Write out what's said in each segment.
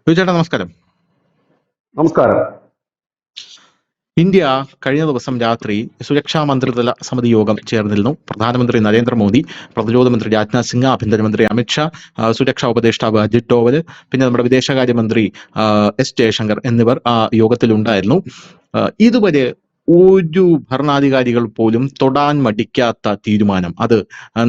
ചേട്ടാ നമസ്കാരം. നമസ്കാരം. ഇന്ത്യ കഴിഞ്ഞ ദിവസം രാത്രി സുരക്ഷാ മന്ത്രിതല സമിതി യോഗം ചേർന്നിരുന്നു. പ്രധാനമന്ത്രി നരേന്ദ്രമോദി, പ്രതിരോധ മന്ത്രി രാജ്നാഥ് സിംഗ്, ആഭ്യന്തരമന്ത്രി അമിത്ഷാ, സുരക്ഷാ ഉപദേഷ്ടാവ് അജിത് ഡോവൽ, പിന്നെ നമ്മുടെ വിദേശകാര്യമന്ത്രി എസ് ജയശങ്കർ എന്നിവർ ആ യോഗത്തിൽ ഉണ്ടായിരുന്നു. ഇതുവരെ ഒരു ഭരണാധികാരികൾ പോലും തൊടാൻ മടിക്കാത്ത തീരുമാനം അത്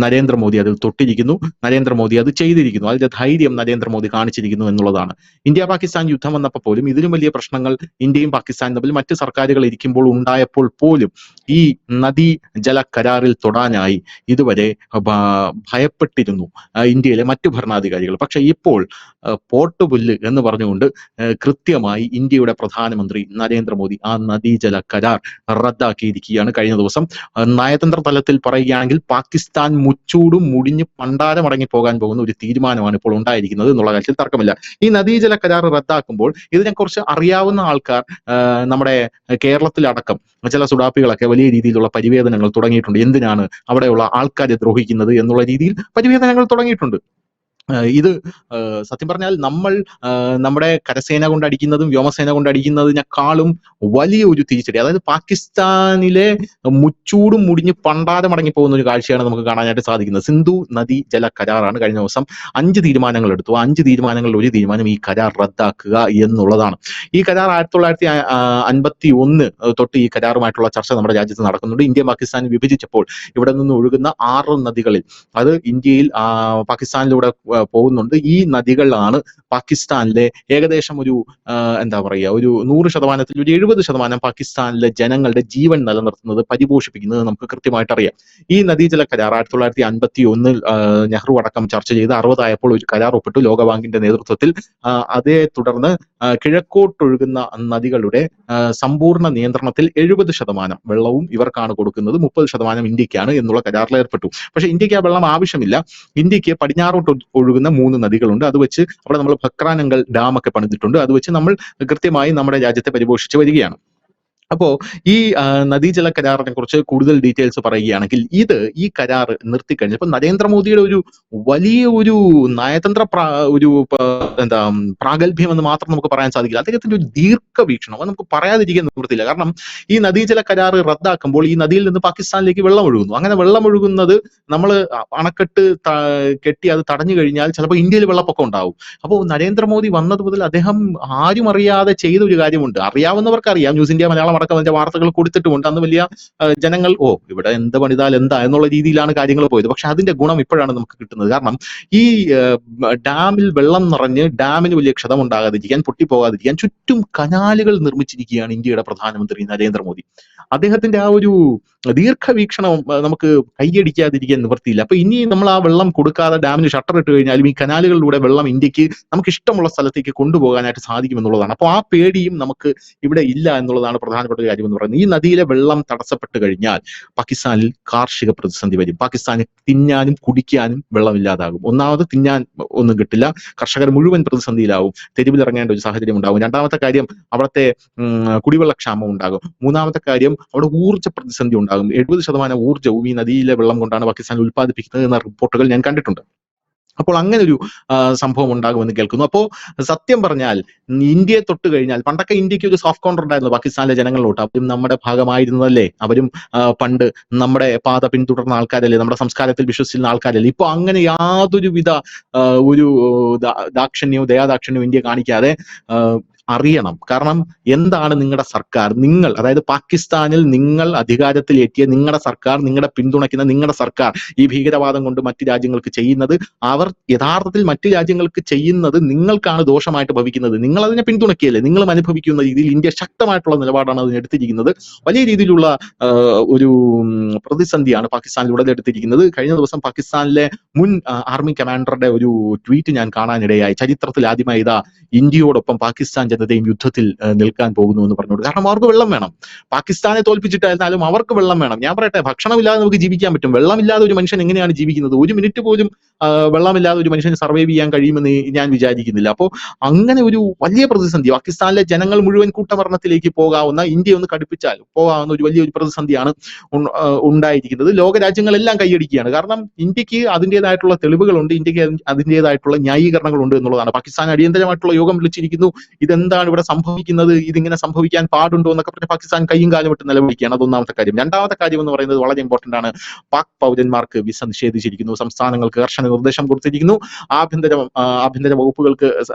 നരേന്ദ്രമോദി അതിൽ തൊട്ടിരിക്കുന്നു. നരേന്ദ്രമോദി അത് ചെയ്തിരിക്കുന്നു. അതിന്റെ ധൈര്യം നരേന്ദ്രമോദി കാണിച്ചിരിക്കുന്നു എന്നുള്ളതാണ്. ഇന്ത്യ പാകിസ്ഥാൻ യുദ്ധം വന്നപ്പോൾ പോലും ഇതിലും വലിയ പ്രശ്നങ്ങൾ ഇന്ത്യയും പാകിസ്ഥാനും തമ്മിൽ മറ്റ് സർക്കാരുകൾ ഇരിക്കുമ്പോൾ ഉണ്ടായപ്പോൾ പോലും ഈ നദീ ജല കരാറിൽ തൊടാനായി ഇതുവരെ ഭയപ്പെട്ടിരുന്നു ഇന്ത്യയിലെ മറ്റു ഭരണാധികാരികൾ. പക്ഷെ ഇപ്പോൾ പോട്ടുപുല്ല് എന്ന് പറഞ്ഞുകൊണ്ട് കൃത്യമായി ഇന്ത്യയുടെ പ്രധാനമന്ത്രി നരേന്ദ്രമോദി ആ നദീജല കരാർ റദ്ദാക്കിയിരിക്കുകയാണ് കഴിഞ്ഞ ദിവസം. നയതന്ത്ര തലത്തിൽ പറയുകയാണെങ്കിൽ പാകിസ്ഥാൻ മുച്ചൂടും മുടിഞ്ഞ് പണ്ടാരമടങ്ങി പോകാൻ പോകുന്ന ഒരു തീരുമാനമാണ് ഇപ്പോൾ ഉണ്ടായിരിക്കുന്നത് എന്നുള്ള കാര്യത്തിൽ തർക്കമില്ല. ഈ നദീജല കരാർ റദ്ദാക്കുമ്പോൾ ഇതിനെക്കുറിച്ച് അറിയാവുന്ന ആൾക്കാർ നമ്മുടെ കേരളത്തിലടക്കം ചില സുഡാപ്പികളൊക്കെ വലിയ രീതിയിലുള്ള പരിവേദനങ്ങൾ തുടങ്ങിയിട്ടുണ്ട്. എന്തിനാണ് അവിടെയുള്ള ആൾക്കാരെ ദ്രോഹിക്കുന്നത് എന്നുള്ള രീതിയിൽ പരിവേദനങ്ങൾ തുടങ്ങിയിട്ടുണ്ട്. ഇത് സത്യം പറഞ്ഞാൽ നമ്മൾ നമ്മുടെ കരസേന കൊണ്ടടിക്കുന്നതും വ്യോമസേന കൊണ്ടടിക്കുന്നതിനേക്കാളും വലിയ ഒരു തിരിച്ചടി, അതായത് പാകിസ്ഥാനിലെ മുച്ചൂടും മുടിഞ്ഞ് പണ്ടാരം അടങ്ങി പോകുന്ന ഒരു കാഴ്ചയാണ് നമുക്ക് കാണാനായിട്ട് സാധിക്കുന്നത്. സിന്ധു നദി ജല കരാറാണ് കഴിഞ്ഞ ദിവസം 5 തീരുമാനങ്ങൾ എടുത്തു. 5 തീരുമാനങ്ങളിൽ ഒരു തീരുമാനം ഈ കരാർ റദ്ദാക്കുക എന്നുള്ളതാണ്. ഈ കരാർ 1951 തൊട്ട് ഈ കരാറുമായിട്ടുള്ള ചർച്ച നമ്മുടെ രാജ്യത്ത് നടക്കുന്നുണ്ട്. ഇന്ത്യ പാകിസ്ഥാൻ വിഭജിച്ചപ്പോൾ ഇവിടെ നിന്ന് ഒഴുകുന്ന 6 നദികളിൽ അത് ഇന്ത്യയിൽ പാകിസ്ഥാനിലൂടെ പോകുന്നുണ്ട്. ഈ നദികളാണ് പാകിസ്ഥാനിലെ ഏകദേശം ഒരു എന്താ പറയുക, ഒരു 100%, ഒരു 70% പാകിസ്ഥാനിലെ ജനങ്ങളുടെ ജീവൻ നിലനിർത്തുന്നത്, പരിപോഷിപ്പിക്കുന്നത് നമുക്ക് കൃത്യമായിട്ട് അറിയാം. ഈ നദീജല കരാർ 1951 നെഹ്റു അടക്കം ചർച്ച ചെയ്ത് 60 ആയപ്പോൾ ഒരു കരാർ ഒപ്പിട്ടു ലോകബാങ്കിന്റെ നേതൃത്വത്തിൽ. അതേ തുടർന്ന് കിഴക്കോട്ടൊഴുകുന്ന നദികളുടെ സമ്പൂർണ്ണ നിയന്ത്രണത്തിൽ 70% വെള്ളവും ഇവർക്കാണ് കൊടുക്കുന്നത്, 30% ഇന്ത്യക്കാണ് എന്നുള്ള കരാറിൽ ഏർപ്പെട്ടു. പക്ഷെ ഇന്ത്യക്ക് ആ വെള്ളം ആവശ്യമില്ല. ഇന്ത്യക്ക് പടിഞ്ഞാറോട്ട് ഒഴുകുന്ന 3 നദികളുണ്ട്. അത് വെച്ച് അവിടെ നമ്മൾ ഭക്രാനങ്കൽ ഡാം ഒക്കെ പണിതിട്ടുണ്ട്. അത് വെച്ച് നമ്മൾ കൃത്യമായി നമ്മുടെ രാജ്യത്തെ പരിപോഷിച്ച് വരികയാണ്. അപ്പോ ഈ നദീജല കരാറിനെ കുറിച്ച് കൂടുതൽ ഡീറ്റെയിൽസ് പറയുകയാണെങ്കിൽ, ഈ കരാർ നിർത്തിക്കഴിഞ്ഞപ്പോൾ നരേന്ദ്രമോദിയുടെ ഒരു വലിയ ഒരു നയതന്ത്ര പ്രാഗൽഭ്യം എന്ന് മാത്രം നമുക്ക് പറയാൻ സാധിക്കില്ല. അദ്ദേഹത്തിന്റെ ഒരു ദീർഘവീക്ഷണം അത് നമുക്ക് പറയാതിരിക്കാൻ നിവൃത്തിയില്ല. കാരണം ഈ നദീജല കരാർ റദ്ദാക്കുമ്പോൾ ഈ നദിയിൽ നിന്ന് പാകിസ്ഥാനിലേക്ക് വെള്ളം ഒഴുകുന്നു. അങ്ങനെ വെള്ളം ഒഴുകുന്നത് നമ്മൾ അണക്കെട്ട് കെട്ടി അത് തടഞ്ഞു കഴിഞ്ഞാൽ ചിലപ്പോൾ ഇന്ത്യയിൽ വെള്ളപ്പൊക്കം ഉണ്ടാവും. അപ്പോൾ നരേന്ദ്രമോദി വന്നത് മുതൽ അദ്ദേഹം ആരും അറിയാതെ ചെയ്ത ഒരു കാര്യമുണ്ട്. അറിയാവുന്നവർക്ക് അറിയാം, ന്യൂസ് ഇന്ത്യ മലയാളം അടക്കം അതിന്റെ വാർത്തകൾ കൊടുത്തിട്ടുമുണ്ട്. അന്ന് വലിയ ജനങ്ങൾ ഇവിടെ എന്ത് പണിതാൽ എന്താ എന്നുള്ള രീതിയിലാണ് കാര്യങ്ങൾ പോയത്. പക്ഷെ അതിന്റെ ഗുണം ഇപ്പോഴാണ് നമുക്ക് കിട്ടുന്നത്. കാരണം ഈ ഡാമിൽ വെള്ളം നിറഞ്ഞ് ഡാമിന് വലിയ ക്ഷതമുണ്ടാകാതിരിക്കാൻ, പൊട്ടിപ്പോകാതിരിക്കാൻ ചുറ്റും കനാലുകൾ നിർമ്മിച്ചിരിക്കുകയാണ് ഇന്ത്യയുടെ പ്രധാനമന്ത്രി നരേന്ദ്രമോദി. അദ്ദേഹത്തിന്റെ ആ ഒരു ദീർഘവീക്ഷണം നമുക്ക് കൈയടിക്കാതിരിക്കാൻ നിവൃത്തിയില്ല. അപ്പൊ ഇനി നമ്മൾ ആ വെള്ളം കൊടുക്കാതെ ഡാമിന് ഷട്ടർ ഇട്ട് കഴിഞ്ഞാലും ഈ കനാലുകളിലൂടെ വെള്ളം ഇന്ത്യക്ക് നമുക്ക് ഇഷ്ടമുള്ള സ്ഥലത്തേക്ക് കൊണ്ടുപോകാനായിട്ട് സാധിക്കുമെന്നുള്ളതാണ്. അപ്പോൾ ആ പേടിയും നമുക്ക് ഇവിടെ ഇല്ല എന്നുള്ളതാണ് പ്രധാനപ്പെട്ട കാര്യം എന്ന് പറയുന്നത്. ഈ നദിയിലെ വെള്ളം തടസ്സപ്പെട്ട് കഴിഞ്ഞാൽ പാകിസ്ഥാനിൽ കാർഷിക പ്രതിസന്ധി വരും. പാകിസ്ഥാന് തിന്നാനും കുടിക്കാനും വെള്ളമില്ലാതാകും. ഒന്നാമത് തിന്നാൻ ഒന്നും കിട്ടില്ല, കർഷകർ മുഴുവൻ പ്രതിസന്ധിയിലാവും, തെരുവിലിറങ്ങേണ്ട ഒരു സാഹചര്യം ഉണ്ടാകും. രണ്ടാമത്തെ കാര്യം അവിടുത്തെ കുടിവെള്ളക്ഷാമം ഉണ്ടാകും. മൂന്നാമത്തെ കാര്യം അവിടെ ഊർജ്ജ പ്രതിസന്ധി ഉണ്ടാകും. 70% ഊർജ്ജവും ഈ നദിയിലെ വെള്ളം കൊണ്ടാണ് പാകിസ്ഥാൻ ഉൽപ്പാദിപ്പിക്കുന്നത് എന്ന റിപ്പോർട്ടുകൾ ഞാൻ കണ്ടിട്ടുണ്ട്. അപ്പോൾ അങ്ങനെ ഒരു സംഭവം ഉണ്ടാകുമെന്ന് കേൾക്കുന്നു. അപ്പോൾ സത്യം പറഞ്ഞാൽ ഇന്ത്യയെ തൊട്ട് കഴിഞ്ഞാൽ, പണ്ടൊക്കെ ഇന്ത്യക്ക് ഒരു സോഫ്റ്റ് കോർണർ ഉണ്ടായിരുന്നു പാകിസ്ഥാനിലെ ജനങ്ങളിലോട്ട്. അവരും നമ്മുടെ ഭാഗമായിരുന്നതല്ലേ, അവരും പണ്ട് നമ്മുടെ പാത പിന്തുടർന്ന ആൾക്കാരല്ലേ, നമ്മുടെ സംസ്കാരത്തിൽ വിശ്വസിച്ചിരുന്ന ആൾക്കാരല്ലേ. ഇപ്പൊ അങ്ങനെ യാതൊരുവിധ ഒരു ദയാദാക്ഷിണ്യവും ഇന്ത്യ കാണിക്കാതെ അറിയണം. കാരണം എന്താണ് നിങ്ങളുടെ സർക്കാർ, നിങ്ങൾ അതായത് പാകിസ്ഥാനിൽ നിങ്ങൾ അധികാരത്തിലെത്തിയ നിങ്ങളുടെ സർക്കാർ, നിങ്ങളുടെ പിന്തുണയ്ക്കുന്ന നിങ്ങളുടെ സർക്കാർ ഈ ഭീകരവാദം കൊണ്ട് മറ്റു രാജ്യങ്ങൾക്ക് ചെയ്യുന്നത്, അവർ യഥാർത്ഥത്തിൽ മറ്റു രാജ്യങ്ങൾക്ക് ചെയ്യുന്നത് നിങ്ങൾക്കാണ് ദോഷമായിട്ട് ഭവിക്കുന്നത്. നിങ്ങൾ അതിനെ പിന്തുണയ്ക്കുകയല്ലേ, നിങ്ങളും അനുഭവിക്കുന്ന രീതിയിൽ ഇന്ത്യ ശക്തമായിട്ടുള്ള നിലപാടാണ് അതിനെടുത്തിരിക്കുന്നത്. വലിയ രീതിയിലുള്ള ഒരു പ്രതിസന്ധിയാണ് പാകിസ്ഥാനിൽ ഉടലെടുത്തിരിക്കുന്നത്. കഴിഞ്ഞ ദിവസം പാകിസ്ഥാനിലെ മുൻ ആർമി കമാൻഡറുടെ ഒരു ട്വീറ്റ് ഞാൻ കാണാനിടയായി. ചരിത്രത്തിൽ ആദ്യമായി ഇന്ത്യയോടൊപ്പം പാകിസ്ഥാൻ ജനതയും യുദ്ധത്തിൽ നിൽക്കാൻ പോകുന്നു എന്ന് പറഞ്ഞുകൊണ്ട്. കാരണം അവർക്ക് വെള്ളം വേണം. പാകിസ്ഥാനെ തോൽപ്പിച്ചിട്ടായിരുന്നാലും അവർക്ക് വെള്ളം വേണം. ഞാൻ പറയട്ടെ, ഭക്ഷണമില്ലാതെ നമുക്ക് ജീവിക്കാൻ പറ്റും. വെള്ളമില്ലാതെ ഒരു മനുഷ്യൻ എങ്ങനെയാണ് ജീവിക്കുന്നത്? ഒരു മിനിറ്റ് പോലും വെള്ളമില്ലാതെ ഒരു മനുഷ്യന് സർവൈവ് ചെയ്യാൻ കഴിയുമെന്ന് ഞാൻ വിചാരിക്കുന്നില്ല. അപ്പോൾ അങ്ങനെ ഒരു വലിയ പ്രതിസന്ധി, പാകിസ്ഥാനിലെ ജനങ്ങൾ മുഴുവൻ കൂട്ടമരണത്തിലേക്ക് പോകാവുന്ന, ഇന്ത്യ ഒന്ന് കടുപ്പിച്ചാൽ പോകാവുന്ന ഒരു വലിയൊരു പ്രതിസന്ധിയാണ് ഉണ്ടായിരിക്കുന്നത്. ലോകരാജ്യങ്ങളെല്ലാം കൈയടിക്കുകയാണ്. കാരണം ഇന്ത്യക്ക് അതിൻ്റെതായിട്ടുള്ള തെളിവുകളുണ്ട്, ഇന്ത്യക്ക് അതിൻ്റെതായിട്ടുള്ള ന്യായീകരണങ്ങളുണ്ട് എന്നുള്ളതാണ്. പാകിസ്ഥാൻ അടിയന്തരമായിട്ടുള്ള യോഗം വിളിച്ചിരിക്കുന്നു. ഇതെന്താണ് ഇവിടെ സംഭവിക്കുന്നത്? ഇതിങ്ങനെ സംഭവിക്കാൻ പാടുണ്ടോ എന്നൊക്കെ പറഞ്ഞ് പാകിസ്ഥാൻ കയ്യും കാലും ഇട്ട് നിലവിളിക്കുകയാണ്. അതൊന്നാമത്തെ കാര്യം. രണ്ടാമത്തെ കാര്യം എന്ന് പറയുന്നത് വളരെ ഇമ്പോർട്ടന്റ് ആണ്. പാക് പൗരന്മാർക്ക് വിസ നിഷേധിച്ചിരിക്കുന്നു. സംസ്ഥാനങ്ങൾക്ക് കർശന നിർദ്ദേശം കൊടുത്തിരിക്കുന്നു. ആഭ്യന്തര വകുപ്പുകൾക്ക്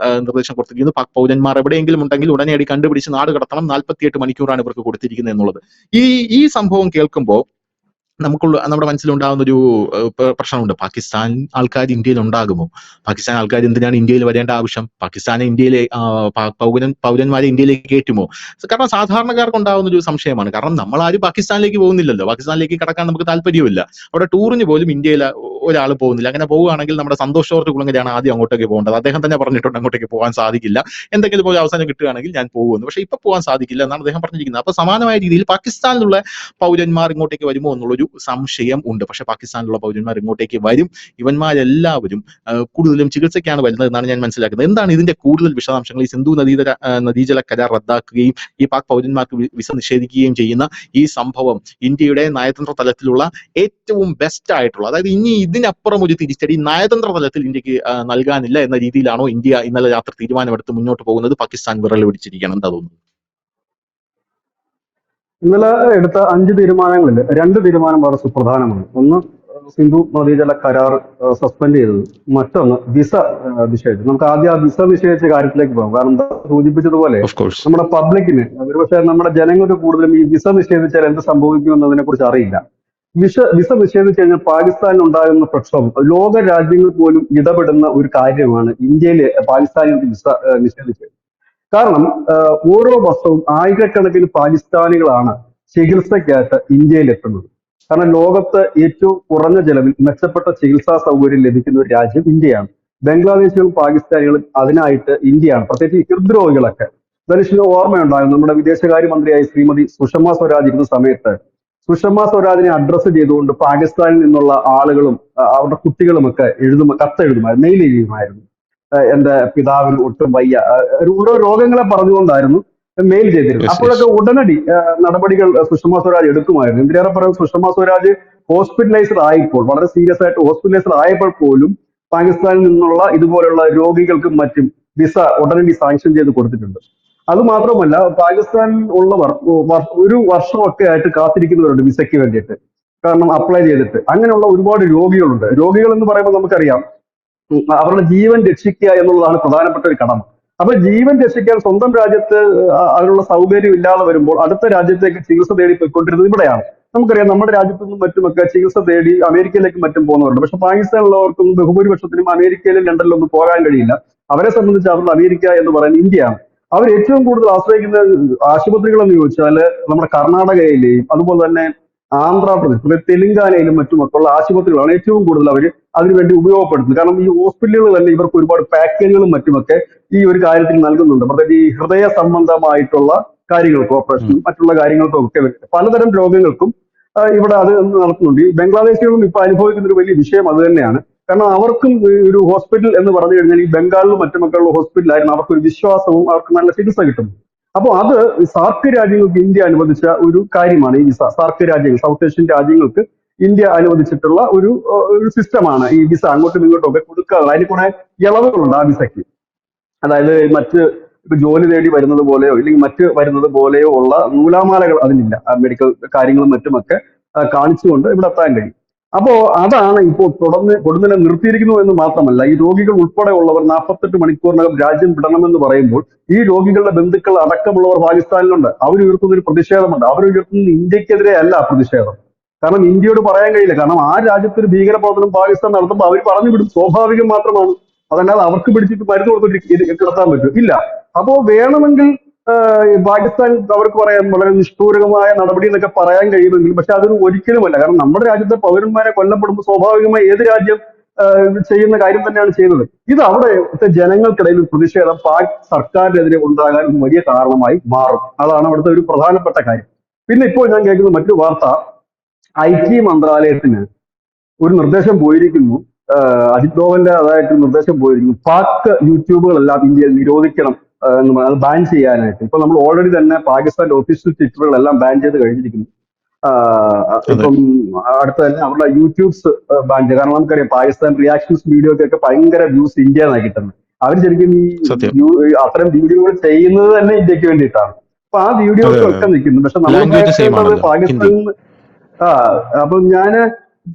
നിർദ്ദേശം കൊടുത്തിരിക്കുന്നു. പാക് പൗരന്മാർ എവിടെയെങ്കിലും ഉണ്ടെങ്കിൽ ഉടനടി കണ്ടുപിടിച്ച് നാട് കടത്തണം. 48 മണിക്കൂറാണ് ഇവർക്ക് കൊടുത്തിരിക്കുന്നത് എന്നുള്ളത്. ഈ സംഭവം കേൾക്കുമ്പോൾ നമ്മുടെ മനസ്സിലുണ്ടാകുന്ന ഒരു പ്രശ്നമുണ്ട്. പാകിസ്ഥാൻ ആൾക്കാർ ഇന്ത്യയിൽ ഉണ്ടാകുമോ? പാകിസ്ഥാൻ ആൾക്കാർ എന്തിനാണ് ഇന്ത്യയിൽ വരേണ്ട ആവശ്യം? പാകിസ്ഥാനെ ഇന്ത്യയിലെ പൗരന്മാരെ ഇന്ത്യയിലേക്ക് കയറ്റുമോ? കാരണം സാധാരണക്കാർക്ക് ഉണ്ടാകുന്ന ഒരു സംശയമാണ്. കാരണം നമ്മൾ ആരും പാകിസ്ഥാനിലേക്ക് പോകുന്നില്ലല്ലോ, പാകിസ്ഥാനിലേക്ക് കടക്കാൻ നമുക്ക് താല്പര്യമില്ല. അവിടെ ടൂറിന് പോലും ഇന്ത്യയിൽ ഒരാൾ പോകുന്നില്ല. അങ്ങനെ പോവുകയാണെങ്കിൽ നമ്മുടെ സന്തോഷ് ജോർജ് കുളങ്ങരയാണ് ആദ്യം അങ്ങോട്ടേക്ക് പോകേണ്ടത്. അദ്ദേഹം തന്നെ പറഞ്ഞിട്ടുണ്ട് അങ്ങോട്ടേക്ക് പോകാൻ സാധിക്കില്ല, എന്തെങ്കിലും ഒരു അവസരം കിട്ടുകയാണെങ്കിൽ ഞാൻ പോകുമെന്ന്. പക്ഷേ ഇപ്പൊ പോകാൻ സാധിക്കില്ല എന്നാണ് അദ്ദേഹം പറഞ്ഞിരിക്കുന്നത്. അപ്പൊ സമാനമായ രീതിയിൽ പാകിസ്ഥാനിലുള്ള പൗരന്മാർ ഇങ്ങോട്ടേക്ക് വരുമോ എന്നുള്ളൊരു സംശയം ഉണ്ട്. പക്ഷെ പാകിസ്ഥാനിലുള്ള പൗരന്മാർ ഇങ്ങോട്ടേക്ക് വരും. ഇവന്മാരെല്ലാവരും കൂടുതലും ചികിത്സയ്ക്കാണ് വരുന്നത് എന്നാണ് ഞാൻ മനസ്സിലാക്കുന്നത്. എന്താണ് ഇതിന്റെ കൂടുതൽ വിശദാംശങ്ങൾ? ഈ സിന്ധു നദീജല കരാർ റദ്ദാക്കുകയും ഈ പാക് പൗരന്മാർക്ക് വിസ നിഷേധിക്കുകയും ചെയ്യുന്ന ഈ സംഭവം ഇന്ത്യയുടെ നയതന്ത്ര തലത്തിലുള്ള ഏറ്റവും ബെസ്റ്റ് ആയിട്ടുള്ള, അതായത് ഇനി ഇതിനപ്പുറം ഒരു തിരിച്ചടി നയതന്ത്ര തലത്തിൽ ഇന്ത്യക്ക് നൽകാനില്ല എന്ന രീതിയിലാണോ ഇന്ത്യ ഇന്നലെ രാത്രി തീരുമാനമെടുത്ത് മുന്നോട്ട് പോകുന്നത്? പാകിസ്ഥാൻ വിറൽ പിടിച്ചിരിക്കുകയാണ്. എന്താ തോന്നുന്നത്? ഇന്നലെ എടുത്ത 5 തീരുമാനങ്ങളിൽ 2 തീരുമാനം വളരെ സുപ്രധാനമാണ്. ഒന്ന്, സിന്ധു നദീജല കരാർ സസ്പെൻഡ് ചെയ്തത്. മറ്റൊന്ന്, വിസ നിഷേധിച്ചു. നമുക്ക് ആദ്യം ആ വിസ നിഷേധിച്ച കാര്യത്തിലേക്ക് പോകാം. കാരണം എന്താ സൂചിപ്പിച്ചതുപോലെ നമ്മുടെ പബ്ലിക്കിന്, ഒരുപക്ഷെ നമ്മുടെ ജനങ്ങൾക്ക് കൂടുതലും ഈ വിസ നിഷേധിച്ചാൽ എന്ത് സംഭവിക്കും എന്നതിനെ കുറിച്ച് അറിയില്ല. വിസ നിഷേധിച്ചു കഴിഞ്ഞാൽ പാകിസ്ഥാനിൽ ഉണ്ടാകുന്ന പ്രക്ഷോഭം ലോക രാജ്യങ്ങൾ പോലും ഇടപെടുന്ന ഒരു കാര്യമാണ് ഇന്ത്യയിൽ പാകിസ്ഥാനിൽ വിസ നിഷേധിച്ചത്. കാരണം ഓരോ വർഷവും ആയിരക്കണക്കിന് പാകിസ്ഥാനികളാണ് ചികിത്സയ്ക്കായിട്ട് ഇന്ത്യയിൽ എത്തുന്നത്. കാരണം ലോകത്ത് ഏറ്റവും കുറഞ്ഞ ചെലവിൽ മെച്ചപ്പെട്ട ചികിത്സാ സൗകര്യം ലഭിക്കുന്ന ഒരു രാജ്യം ഇന്ത്യയാണ്. ബംഗ്ലാദേശികളും പാകിസ്ഥാനികളും അതിനായിട്ട് ഇന്ത്യയാണ്, പ്രത്യേകിച്ച് ഈ ഹൃദ്രോഗികളൊക്കെ. ധനുഷിന് ഓർമ്മയുണ്ടാകും, നമ്മുടെ വിദേശകാര്യമന്ത്രിയായി ശ്രീമതി സുഷമ സ്വരാജ് ഇരുന്ന സമയത്ത് സുഷമ സ്വരാജിനെ അഡ്രസ്സ് ചെയ്തുകൊണ്ട് പാകിസ്ഥാനിൽ നിന്നുള്ള ആളുകളും അവരുടെ കുട്ടികളുമൊക്കെ കത്തെഴുതുമായിരുന്നു, മെയിൽ ചെയ്യുമായിരുന്നു. എന്റെ പിതാവിന് ഒട്ടും വയ്യ, ഓരോ രോഗങ്ങളെ പറഞ്ഞുകൊണ്ടായിരുന്നു മെയിൽ ചെയ്തിരുന്നത്. അപ്പോഴൊക്കെ ഉടനടി നടപടികൾ സുഷമ സ്വരാജ് എടുക്കുമായിരുന്നു. എന്തിനേറെ പറയുന്നത്, സുഷമ സ്വരാജ് ഹോസ്പിറ്റലൈസ്ഡ് ആയപ്പോൾ, വളരെ സീരിയസ് ആയിട്ട് ഹോസ്പിറ്റലൈസ്ഡ് ആയപ്പോൾ പോലും പാകിസ്ഥാനിൽ നിന്നുള്ള ഇതുപോലുള്ള രോഗികൾക്കും മറ്റും വിസ ഉടനടി സാങ്ഷൻ ചെയ്ത് കൊടുത്തിട്ടുണ്ട്. അത് മാത്രമല്ല, പാകിസ്ഥാനിൽ ഉള്ളവർ ഒരു വർഷമൊക്കെ ആയിട്ട് കാത്തിരിക്കുന്നവരുണ്ട് വിസയ്ക്ക് വേണ്ടിയിട്ട്, കാരണം അപ്ലൈ ചെയ്തിട്ട്. അങ്ങനെയുള്ള ഒരുപാട് രോഗികളുണ്ട്. രോഗികൾ എന്ന് പറയുമ്പോൾ നമുക്കറിയാം, അവരുടെ ജീവൻ രക്ഷിക്കുക എന്നുള്ളതാണ് പ്രധാനപ്പെട്ട ഒരു കടമ. അപ്പൊ ജീവൻ രക്ഷിക്കാൻ സ്വന്തം രാജ്യത്ത് അതിനുള്ള സൗകര്യം ഇല്ലാതെ വരുമ്പോൾ അടുത്ത രാജ്യത്തേക്ക് ചികിത്സ തേടി പോയിക്കൊണ്ടിരുന്നത് ഇവിടെയാണ്. നമുക്കറിയാം, നമ്മുടെ രാജ്യത്തു നിന്നും മറ്റുമൊക്കെ ചികിത്സ തേടി അമേരിക്കയിലേക്ക് മറ്റും പോകുന്നവരുണ്ട്. പക്ഷെ പാകിസ്ഥാനിലുള്ളവർക്കും ബഹുഭൂരിപക്ഷത്തിനും അമേരിക്കയിലും ലണ്ടനിലും ഒന്നും പോകാൻ കഴിയില്ല. അവരെ സംബന്ധിച്ച് അവരുടെ അമേരിക്ക എന്ന് പറയുന്നത് ഇന്ത്യയാണ്. അവർ ഏറ്റവും കൂടുതൽ ആശ്രയിക്കുന്ന ആശുപത്രികൾ എന്ന് ചോദിച്ചാൽ നമ്മുടെ കർണാടകയിലെയും അതുപോലെ തന്നെ ആന്ധ്രാപ്രദേശ്, തെലങ്കാനയിലും മറ്റുമൊക്കെയുള്ള ആശുപത്രികളാണ് ഏറ്റവും കൂടുതൽ അവർ അതിനുവേണ്ടി ഉപയോഗപ്പെടുത്തുന്നത്. കാരണം ഈ ഹോസ്പിറ്റലുകൾ തന്നെ ഇവർക്ക് ഒരുപാട് പാക്കേജുകളും മറ്റുമൊക്കെ ഈ ഒരു കാര്യത്തിൽ നൽകുന്നുണ്ട്. പ്രത്യേകിച്ച് ഈ ഹൃദയ സംബന്ധമായിട്ടുള്ള കാര്യങ്ങൾക്കും ഓപ്പറേഷനും മറ്റുള്ള കാര്യങ്ങൾക്കും ഒക്കെ പലതരം രോഗങ്ങൾക്കും ഇവിടെ അത് നടത്തുന്നുണ്ട്. ഈ ബംഗ്ലാദേശികളും ഇപ്പൊ അനുഭവിക്കുന്ന ഒരു വലിയ വിഷയം അത് തന്നെയാണ്. കാരണം അവർക്കും ഒരു ഹോസ്പിറ്റൽ എന്ന് പറഞ്ഞു കഴിഞ്ഞാൽ ഈ ബംഗാളിലും മറ്റുമൊക്കെയുള്ള ഹോസ്പിറ്റലായിരുന്നു അവർക്കൊരു വിശ്വാസവും അവർക്ക് നല്ല ചികിത്സ കിട്ടുന്നു. അപ്പോൾ അത് സാർക്ക് രാജ്യങ്ങൾക്ക് ഇന്ത്യ അനുവദിച്ച ഒരു കാര്യമാണ്. ഈ വിസ സാർക്ക് രാജ്യങ്ങൾ, സൗത്ത് ഏഷ്യൻ രാജ്യങ്ങൾക്ക് ഇന്ത്യ അനുവദിച്ചിട്ടുള്ള ഒരു സിസ്റ്റമാണ് ഈ വിസ. അങ്ങോട്ടും ഇങ്ങോട്ടും ഒക്കെ കൊടുക്കുക, അതിന് കുറെ ഇളവുകളുണ്ട് ആ വിസയ്ക്ക്. അതായത് മറ്റ് ഇപ്പൊ ജോലി തേടി വരുന്നത് പോലെയോ ഇല്ലെങ്കിൽ മറ്റ് വരുന്നത് പോലെയോ ഉള്ള നൂലാമാലകൾ അതിനില്ല. മെഡിക്കൽ കാര്യങ്ങളും മറ്റുമൊക്കെ കാണിച്ചുകൊണ്ട് ഇവിടെ എത്താൻ കഴിയും. അപ്പോ അതാണ് ഇപ്പോൾ കൊടുന്നനെ നിർത്തിയിരിക്കുന്നു എന്ന് മാത്രമല്ല, ഈ രോഗികൾ ഉൾപ്പെടെ ഉള്ളവർ 48 മണിക്കൂറിനകം രാജ്യം വിടണമെന്ന് പറയുമ്പോൾ ഈ രോഗികളുടെ ബന്ധുക്കൾ അടക്കമുള്ളവർ പാകിസ്ഥാനിലുണ്ട്. അവരുയർത്തുന്ന ഒരു പ്രതിഷേധമുണ്ട്. അവരുയർത്തുന്ന ഇന്ത്യക്കെതിരെ അല്ല പ്രതിഷേധം. കാരണം ഇന്ത്യയോട് പറയാൻ കഴിയില്ല. കാരണം ആ രാജ്യത്തൊരു ഭീകരപ്രവർത്തനം പാകിസ്ഥാൻ നടത്തുമ്പോൾ അവർ പറഞ്ഞു വിടും, സ്വാഭാവികം മാത്രമാണ്. അതല്ലാതെ അവർക്ക് പിടിച്ചിട്ട് മരുന്ന് കൊടുത്തിട്ട് കിടത്താൻ പറ്റും ഇല്ല. അപ്പോ വേണമെങ്കിൽ പാകിസ്ഥാൻ അവർക്ക് പറയാൻ വളരെ നിഷ്ഠൂരമായ നടപടി എന്നൊക്കെ പറയാൻ കഴിയുമെങ്കിൽ, പക്ഷെ അതൊരു ഒരിക്കലുമല്ല. കാരണം നമ്മുടെ രാജ്യത്തെ പൗരന്മാരെ കൊല്ലപ്പെടുമ്പോൾ സ്വാഭാവികമായി ഏത് രാജ്യം ചെയ്യുന്ന കാര്യം തന്നെയാണ് ചെയ്യുന്നത്. ഇത് അവിടുത്തെ ജനങ്ങൾക്കിടയിൽ ഒരു പ്രതിഷേധം പാക് സർക്കാരിനെതിരെ ഉണ്ടാകാൻ ഒരു വലിയ കാരണമായി മാറും. അതാണ് അവിടുത്തെ ഒരു പ്രധാനപ്പെട്ട കാര്യം. പിന്നെ ഇപ്പോൾ ഞാൻ കേൾക്കുന്ന മറ്റൊരു വാർത്ത, ഐ.ടി. മന്ത്രാലയത്തിന് ഒരു നിർദ്ദേശം പോയിരിക്കുന്നു. അജിത് ഡോവലിന്റെ അതായിട്ട് നിർദ്ദേശം പോയിരിക്കുന്നു. പാക് യൂട്യൂബുകളെല്ലാം ഇന്ത്യയിൽ നിരോധിക്കണം അത് ബാൻ ചെയ്യാനായിട്ട്. ഇപ്പൊ നമ്മൾ ഓൾറെഡി തന്നെ പാകിസ്ഥാന്റെ ഒഫീഷ്യൽ ട്വിറ്ററുകളെല്ലാം ബാൻ ചെയ്ത് കഴിഞ്ഞിരിക്കുന്നു. അതെ, ഇപ്പം അടുത്ത തന്നെ അവരുടെ യൂട്യൂബ്സ് ബാൻ ചെയ്ത്. കാരണം നമുക്കറിയാം പാകിസ്ഥാൻ റിയാക്ഷൻസ് വീഡിയോക്കൊക്കെ ഭയങ്കര വ്യൂസ് ഇന്ത്യ എന്നാണ് കിട്ടുന്നത്. അവർ ശരിക്കും സത്യം. അത്തരം വീഡിയോകൾ ചെയ്യുന്നത് തന്നെ ഇന്ത്യക്ക് വേണ്ടിയിട്ടാണ്. അപ്പൊ ആ അതെ, വീഡിയോസ് അതെ, ഒക്കെ അതെ. നിൽക്കുന്നു. പക്ഷെ നമ്മൾ ലാംഗ്വേജ് സെയിം ഭയക്കേണ്ടത് ആണല്ലോ, ഹിന്ദി. പാകിസ്ഥാനിൽ ആ അപ്പം ഞാന്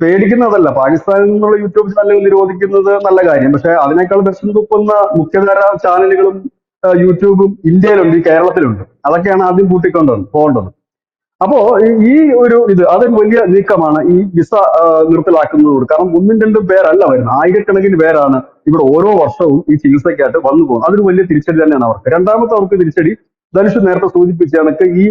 പേടിക്കുന്നതല്ല. പാകിസ്ഥാനിൽ നിന്നുള്ള യൂട്യൂബ് ചാനലുകൾ നിരോധിക്കുന്നത് നല്ല കാര്യം. പക്ഷെ അതിനേക്കാൾ വിഷം തുപ്പുന്ന മുഖ്യധാര ചാനലുകളും യൂട്യൂബും ഇന്ത്യയിലുണ്ട്, ഈ കേരളത്തിലുണ്ട്. അതൊക്കെയാണ് ആദ്യം പോകേണ്ടത്. അപ്പോ ഈ ഒരു അതൊരു വലിയ നീക്കമാണ് ഈ വിസ നിർത്തലാക്കുന്നതോട്. കാരണം ഒന്നും രണ്ടും പേരല്ല വരുന്നത്, ആയിരക്കണക്കിന് പേരാണ് ഇവിടെ ഓരോ വർഷവും ഈ ചികിത്സയ്ക്കായിട്ട് വന്നു പോകുന്നത്. അതൊരു വലിയ തിരിച്ചടി തന്നെയാണ് അവർക്ക്. രണ്ടാമത്തെ അവർക്ക് തിരിച്ചടി, ധനുഷ് നേരത്തെ സൂചിപ്പിച്ച കണക്ക് ഈ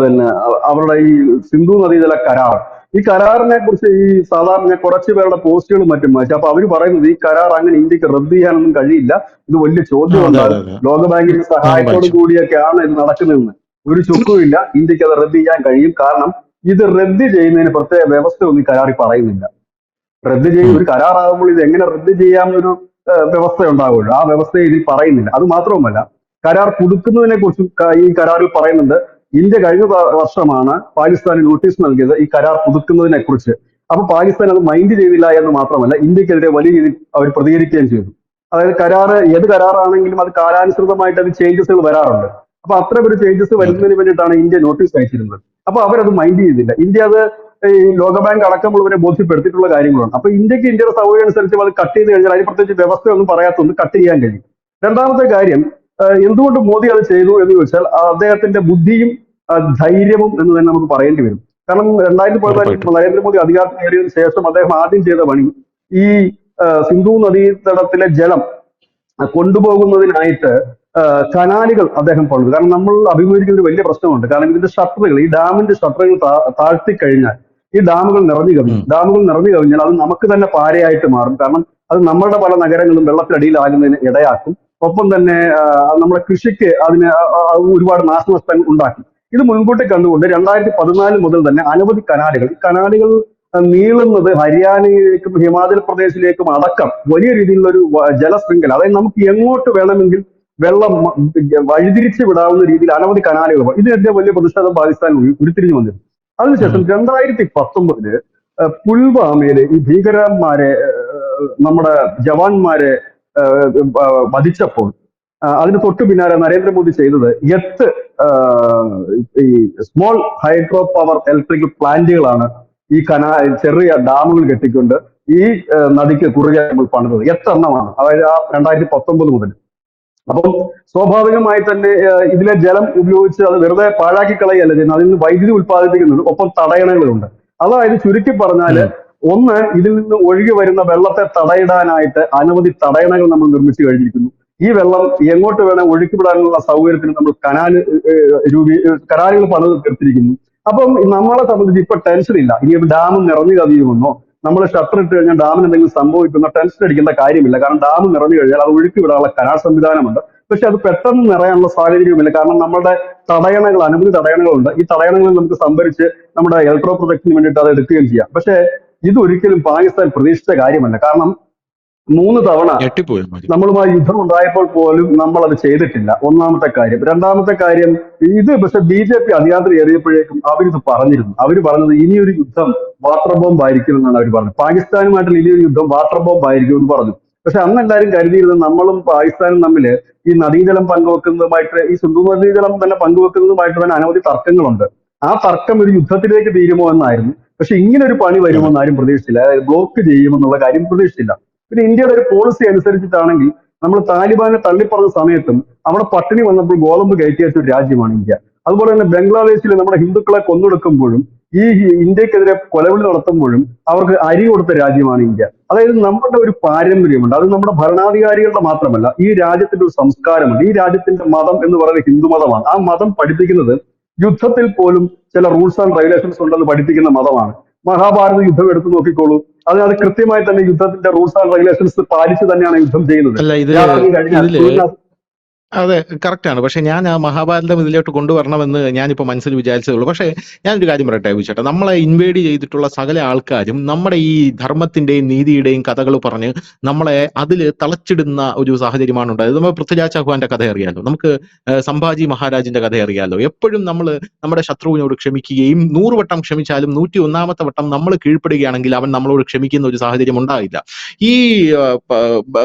പിന്നെ അവരുടെ ഈ സിന്ധു നദീജല കരാർ, ഈ കരാറിനെ കുറിച്ച് ഈ സാധാരണ കുറച്ച് പേരുടെ പോസ്റ്റുകളും മറ്റും വായിച്ചു. അപ്പൊ അവർ പറയുന്നത് ഈ കരാർ അങ്ങനെ ഇന്ത്യക്ക് റദ്ദ് ചെയ്യാനൊന്നും കഴിയില്ല, ഇത് വലിയ ചോദ്യം അതെ, അതെ, ഉണ്ടാകും, അതെ. ലോകബാങ്കിന്റെ ഞാനും സഹായത്തോടു വായിച്ചു. കൂടിയൊക്കെയാണ് ഇത് നടക്കുന്നതെന്ന്. ഒരു ചുക്കുമില്ല, ഇന്ത്യക്ക് അത് റദ്ദ് ചെയ്യാൻ കഴിയും. കാരണം ഇത് റദ്ദ് ചെയ്യുന്നതിന് പ്രത്യേക വ്യവസ്ഥ ഒന്നും ഈ കരാറിൽ പറയുന്നില്ല. റദ്ദ് ചെയ്യും, ഉം. ഒരു കരാറാകുമ്പോൾ ഇത് എങ്ങനെ റദ്ദ് ചെയ്യാമെന്നൊരു വ്യവസ്ഥ ഉണ്ടാവുമല്ലോ, ആ വ്യവസ്ഥ ഇതിൽ പറയുന്നില്ല. അത് മാത്രവുമല്ല, കരാർ പുതുക്കുന്നതിനെ കുറിച്ചും ഈ കരാറിൽ പറയുന്നുണ്ട്. ഇന്ത്യ കഴിഞ്ഞ വർഷമാണ് പാകിസ്ഥാന് നോട്ടീസ് നൽകിയത് ഈ കരാർ പുതുക്കുന്നതിനെ കുറിച്ച്. അപ്പൊ പാകിസ്ഥാൻ അത് മൈൻഡ് ചെയ്തില്ല എന്ന് മാത്രമല്ല, ഇന്ത്യക്കെതിരെ വലിയ രീതിയിൽ അവർ പ്രതികരിക്കുകയും ചെയ്തു. അതായത് ഏത് കരാറാണെങ്കിലും അത് കാലാനുസൃതമായിട്ട് അത് ചേഞ്ചസുകൾ വരാറുണ്ട്. അപ്പൊ അത്തരം ഒരു ചേഞ്ചസ് അതെ. വരുന്നതിന് വേണ്ടിയിട്ടാണ് ഇന്ത്യ നോട്ടീസ് അയച്ചിരുന്നത്. അപ്പൊ അവരത് മൈൻഡ് ചെയ്തില്ല. ഇന്ത്യ അത് ഈ ലോകബാങ്ക് അടക്കമുള്ളവരെ ബോധ്യപ്പെടുത്തിയിട്ടുള്ള കാര്യങ്ങളാണ്. അപ്പൊ ഇന്ത്യയുടെ സൗകര്യം അനുസരിച്ച് അത് കട്ട് ചെയ്ത് കഴിഞ്ഞാൽ അതിന് പ്രത്യേകിച്ച് വ്യവസ്ഥയൊന്നും പറയാത്തൊന്നും കട്ട് ചെയ്യാൻ കഴിയും. രണ്ടാമത്തെ കാര്യം, എന്തുകൊണ്ട് മോദി അത് ചെയ്തു എന്ന് ചോദിച്ചാൽ അദ്ദേഹത്തിന്റെ ബുദ്ധിയും ധൈര്യവും എന്ന് തന്നെ നമുക്ക് പറയേണ്ടി വരും. കാരണം 2014 ഉറപ്പായിട്ടും. നരേന്ദ്രമോദി അധികാരത്തിൽ കയറിയതിനു ശേഷം അദ്ദേഹം ആദ്യം ചെയ്ത പണി ഈ സിന്ധു നദീതടത്തിലെ ജലം കൊണ്ടുപോകുന്നതിനായിട്ട് കനാലുകൾ അദ്ദേഹം പണിതു. കാരണം നമ്മൾ അഭിമുഖീകരിക്കുന്ന ഒരു വലിയ പ്രശ്നമുണ്ട്. കാരണം ഇതിന്റെ ഷട്ടറുകൾ, ഈ ഡാമിന്റെ ഷട്ടറുകൾ താഴ്ത്തി കഴിഞ്ഞാൽ ഈ ഡാമുകൾ നിറഞ്ഞു കവിയും. ഉം. ഡാമുകൾ നിറഞ്ഞു കവിഞ്ഞാൽ അത് നമുക്ക് തന്നെ പാരയായിട്ട് മാറും. കാരണം അത് നമ്മളുടെ പല നഗരങ്ങളും വെള്ളത്തിനടിയിലാകുന്നതിന് ഇടയാക്കും. ഒപ്പം തന്നെ നമ്മുടെ കൃഷിക്ക് ഒരുപാട് നാശനഷ്ടങ്ങൾ ഉണ്ടാക്കും. ഇത് മുൻകൂട്ടി കണ്ടുകൊണ്ട് 2014 മുതൽ തന്നെ അനവധി കനാലുകൾ നീളുന്നത് ഹരിയാനയിലേക്കും ഹിമാചൽ പ്രദേശിലേക്കും അടക്കം വലിയ രീതിയിലുള്ള ഒരു ജലശൃംഖല, അതായത് നമുക്ക് എങ്ങോട്ട് വേണമെങ്കിൽ വെള്ളം വഴിതിരിച്ച് വിടാവുന്ന രീതിയിൽ അനവധി കനാലുകൾ. ഇതിനെതിരെ വലിയ പ്രതിഷേധം പാകിസ്ഥാൻ ഉരുത്തിരിഞ്ഞു വന്നിരുന്നു. അതിനുശേഷം ഉം. 2019 പുൽവാമയില് ഈ ഭീകരന്മാരെ നമ്മുടെ ജവാന്മാരെ വധിച്ചപ്പോൾ അതിന് തൊട്ടു പിന്നാലെ നരേന്ദ്രമോദി ചെയ്തത് 8 ഈ സ്മോൾ ഹൈഡ്രോ പവർ ഇലക്ട്രിക്കൽ പ്ലാന്റുകളാണ് ഈ ചെറിയ ഡാമുകൾ കെട്ടിക്കൊണ്ട് ഈ നദിക്ക് കുറുകെ നമ്മൾ പണിതത്. 8 എണ്ണമാണ്, അതായത് 2019 മുതൽ. അപ്പം സ്വാഭാവികമായി തന്നെ ഇതിലെ ജലം ഉപയോഗിച്ച് അത് വെറുതെ പാഴാക്കി കളയല്ല ചെയ്യുന്നത്, അതിൽ നിന്ന് വൈദ്യുതി ഉത്പാദിപ്പിക്കുന്നുണ്ട്, ഒപ്പം തടയണകളുണ്ട്. അതായത് ചുരുക്കി പറഞ്ഞാല്, ഉം. ഒന്ന്, ഇതിൽ നിന്ന് ഒഴുകി വരുന്ന വെള്ളത്തെ തടയിടാനായിട്ട് അനവധി തടയണകൾ നമ്മൾ നിർമ്മിച്ചു കഴിഞ്ഞിരിക്കുന്നു. ഈ വെള്ളം എങ്ങോട്ട് വേണം ഒഴുക്കിവിടാനുള്ള സൗകര്യത്തിന് നമ്മൾ കനാലുകൾ പണിത് തീർത്തിരിക്കുന്നു. അപ്പം നമ്മളെ സംബന്ധിച്ച് ഇപ്പൊ ടെൻഷൻ ഇല്ല. ഇനി ഡാം നിറഞ്ഞു കവിയുമെന്നോ, നമ്മൾ ഷട്ടർ ഇട്ട് കഴിഞ്ഞാൽ ഡാമിന് എന്തെങ്കിലും സംഭവിക്കുന്ന ടെൻഷൻ അടിക്കേണ്ട കാര്യമില്ല. കാരണം ഡാം നിറഞ്ഞു കഴിഞ്ഞാൽ അത് ഒഴുക്കി വിടാനുള്ള കനാൽ സംവിധാനമുണ്ട്. പക്ഷെ അത് പെട്ടെന്ന് നിറയാനുള്ള സാഹചര്യവുമില്ല. കാരണം നമ്മുടെ അനവധി തടയണകളുണ്ട്. ഈ തടയണങ്ങളിൽ നമുക്ക് സംഭരിച്ച് നമ്മുടെ ഇലക്ട്രോ പ്രൊജക്ടിന് വേണ്ടിയിട്ട് അത് എടുക്കുകയും ചെയ്യാം. പക്ഷെ ഇതൊരിക്കലും പാകിസ്ഥാൻ പ്രതീക്ഷിച്ച കാര്യമല്ല. കാരണം 3 തവണ ഞെട്ടിപ്പോയി മതി. നമ്മളുമായി യുദ്ധം ഉണ്ടായപ്പോൾ പോലും നമ്മൾ അത് ചെയ്തിട്ടില്ല, ഒന്നാമത്തെ കാര്യം. രണ്ടാമത്തെ കാര്യം, പക്ഷെ BJP അധികാരത്തിൽ ഏറിയപ്പോഴേക്കും അവരിത് പറഞ്ഞിരുന്നു. അവർ പറഞ്ഞത് ഇനിയൊരു യുദ്ധം വാട്ടർ ബോംബ് ആയിരിക്കും എന്നാണ് അവർ പറഞ്ഞത്. പാകിസ്ഥാനുമായിട്ടുള്ള ഇനിയൊരു യുദ്ധം വാട്ടർ ബോംബ് ആയിരിക്കും എന്ന് പറഞ്ഞു. പക്ഷെ അന്ന് എല്ലാവരും കരുതിയിരുന്നത് നമ്മളും പാകിസ്ഥാനും തമ്മിൽ ഈ നദീജലം പങ്കുവെക്കുന്നതുമായിട്ട്, ഈ സിന്ധു നദീജലം തന്നെ പങ്കുവെക്കുന്നതുമായിട്ട് തന്നെ അനവധി തർക്കങ്ങളുണ്ട്. ആ തർക്കം ഒരു യുദ്ധത്തിലേക്ക് തീരുമോ എന്നായിരുന്നു. പക്ഷെ ഇങ്ങനെ ഒരു പണി വരുമോ അതെ. എന്ന് ആരും പ്രതീക്ഷിച്ചില്ല. അതായത് ബ്ലോക്ക് ചെയ്യുമെന്നുള്ള കാര്യം പ്രതീക്ഷിച്ചില്ല. പിന്നെ ഇന്ത്യയുടെ ഒരു പോളിസി അനുസരിച്ചിട്ടാണെങ്കിൽ നമ്മൾ താലിബാനെ തള്ളിപ്പറഞ്ഞ സമയത്തും അവിടെ പട്ടിണി വന്നപ്പോൾ ഗോതമ്പ് കയറ്റി വെച്ച ഒരു രാജ്യമാണ് ഇന്ത്യ. അതുപോലെ തന്നെ ബംഗ്ലാദേശിൽ നമ്മുടെ ഹിന്ദുക്കളെ കൊന്നൊടുക്കുമ്പോഴും ഈ ഇന്ത്യക്കെതിരെ കൊലവിളി നടത്തുമ്പോഴും അവർക്ക് അരി കൊടുത്ത രാജ്യമാണ് ഇന്ത്യ. അതായത് നമ്മുടെ ഒരു പാരമ്പര്യമുണ്ട്. അത് നമ്മുടെ ഭരണാധികാരികളുടെ മാത്രമല്ല, ഈ രാജ്യത്തിന്റെ ഒരു സംസ്കാരമുണ്ട്. ഈ രാജ്യത്തിന്റെ മതം എന്ന് പറയുന്നത് ഹിന്ദു മതമാണ്. ആ മതം പഠിപ്പിക്കുന്നത് യുദ്ധത്തിൽ പോലും ചില റൂൾസ് ആൻഡ് റെഗുലേഷൻസ് ഉണ്ടെന്ന് പഠിപ്പിക്കുന്ന മതമാണ്. മഹാഭാരത യുദ്ധം എടുത്തു നോക്കിക്കോളൂ. അത് കൃത്യമായി തന്നെ യുദ്ധത്തിന്റെ റൂൾസ് ആൻഡ് റെഗുലേഷൻസ് പാലിച്ച് തന്നെയാണ് യുദ്ധം ചെയ്യുന്നത്. അല്ല രാത്രി കഴിഞ്ഞാൽ ഇതില് സൂര്യൻ അതെ, കറക്റ്റാണ്. പക്ഷെ ഞാൻ ആ മഹാഭാരതം ഇതിലോട്ട് കൊണ്ടുവരണമെന്ന് ഞാനിപ്പോ മനസ്സിൽ വിചാരിച്ചതേ ഉള്ളൂ. പക്ഷെ ഞാനൊരു കാര്യം പറയട്ടെ ചേട്ടാ, നമ്മളെ ഇൻവേഡ് ചെയ്തിട്ടുള്ള സകല ആൾക്കാരും നമ്മുടെ ഈ ധർമ്മത്തിന്റെയും നീതിയുടെയും കഥകൾ പറഞ്ഞ് നമ്മളെ അതിൽ തളച്ചിടുന്ന ഒരു സാഹചര്യമാണ് ഉണ്ടായത്. നമ്മൾ പൃഥ്വിരാജ് ചൗഹാന്റെ കഥ അറിയാലോ, നമുക്ക് സംഭാജി മഹാരാജിന്റെ കഥ അറിയാലോ. എപ്പോഴും നമ്മൾ നമ്മുടെ ശത്രുവിനോട് ക്ഷമിക്കുകയും 100 വട്ടം ക്ഷമിച്ചാലും 101ാമത്തെ വട്ടം നമ്മൾ കീഴ്പ്പെടുകയാണെങ്കിൽ അവൻ നമ്മളോട് ക്ഷമിക്കുന്ന ഒരു സാഹചര്യം ഉണ്ടായില്ല. ഈ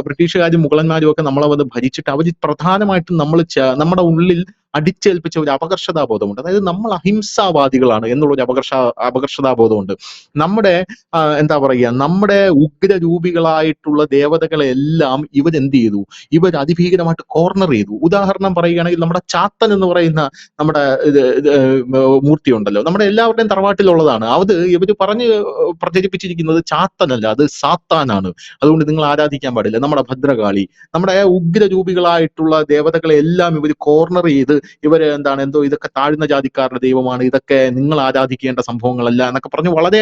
ബ്രിട്ടീഷുകാരും മുഗളന്മാരും ഒക്കെ നമ്മളെ വന്ന് ഭരിച്ചിട്ട് അവർ പ്രധാനമായിട്ടും നമ്മൾ നമ്മുടെ ഉള്ളിൽ അടിച്ചേൽപ്പിച്ച ഒരു അപകർഷതാബോധമുണ്ട്. അതായത് നമ്മൾ അഹിംസാവാദികളാണ് എന്നുള്ളൊരു അപകർഷതാബോധമുണ്ട്. നമ്മുടെ എന്താ പറയുക, നമ്മുടെ ഉഗ്രരൂപികളായിട്ടുള്ള ദേവതകളെല്ലാം ഇവരെന്ത് ചെയ്തു, ഇവർ അതിഭീകരമായിട്ട് കോർണർ ചെയ്തു. ഉദാഹരണം പറയുകയാണെങ്കിൽ നമ്മുടെ ചാത്തൻ എന്ന് പറയുന്ന നമ്മുടെ മൂർത്തി ഉണ്ടല്ലോ, നമ്മുടെ എല്ലാവരുടെയും തറവാട്ടിലുള്ളതാണ്. അത് ഇവർ പറഞ്ഞ് പ്രചരിപ്പിച്ചിരിക്കുന്നത് ചാത്തനല്ല, അത് സാത്താനാണ്. അതുകൊണ്ട് നിങ്ങൾ ആരാധിക്കാൻ പാടില്ല. നമ്മുടെ ഭദ്രകാളി, നമ്മുടെ ഉഗ്രരൂപികളായിട്ടുള്ള ദേവതകളെ എല്ലാം ഇവർ കോർണർ ചെയ്ത് ഇവര് എന്തോ ഇതൊക്കെ താഴ്ന്ന ജാതിക്കാരുടെ ദൈവമാണ്, ഇതൊക്കെ നിങ്ങൾ ആരാധിക്കേണ്ട സംഭവങ്ങളല്ല എന്നൊക്കെ പറഞ്ഞ് വളരെ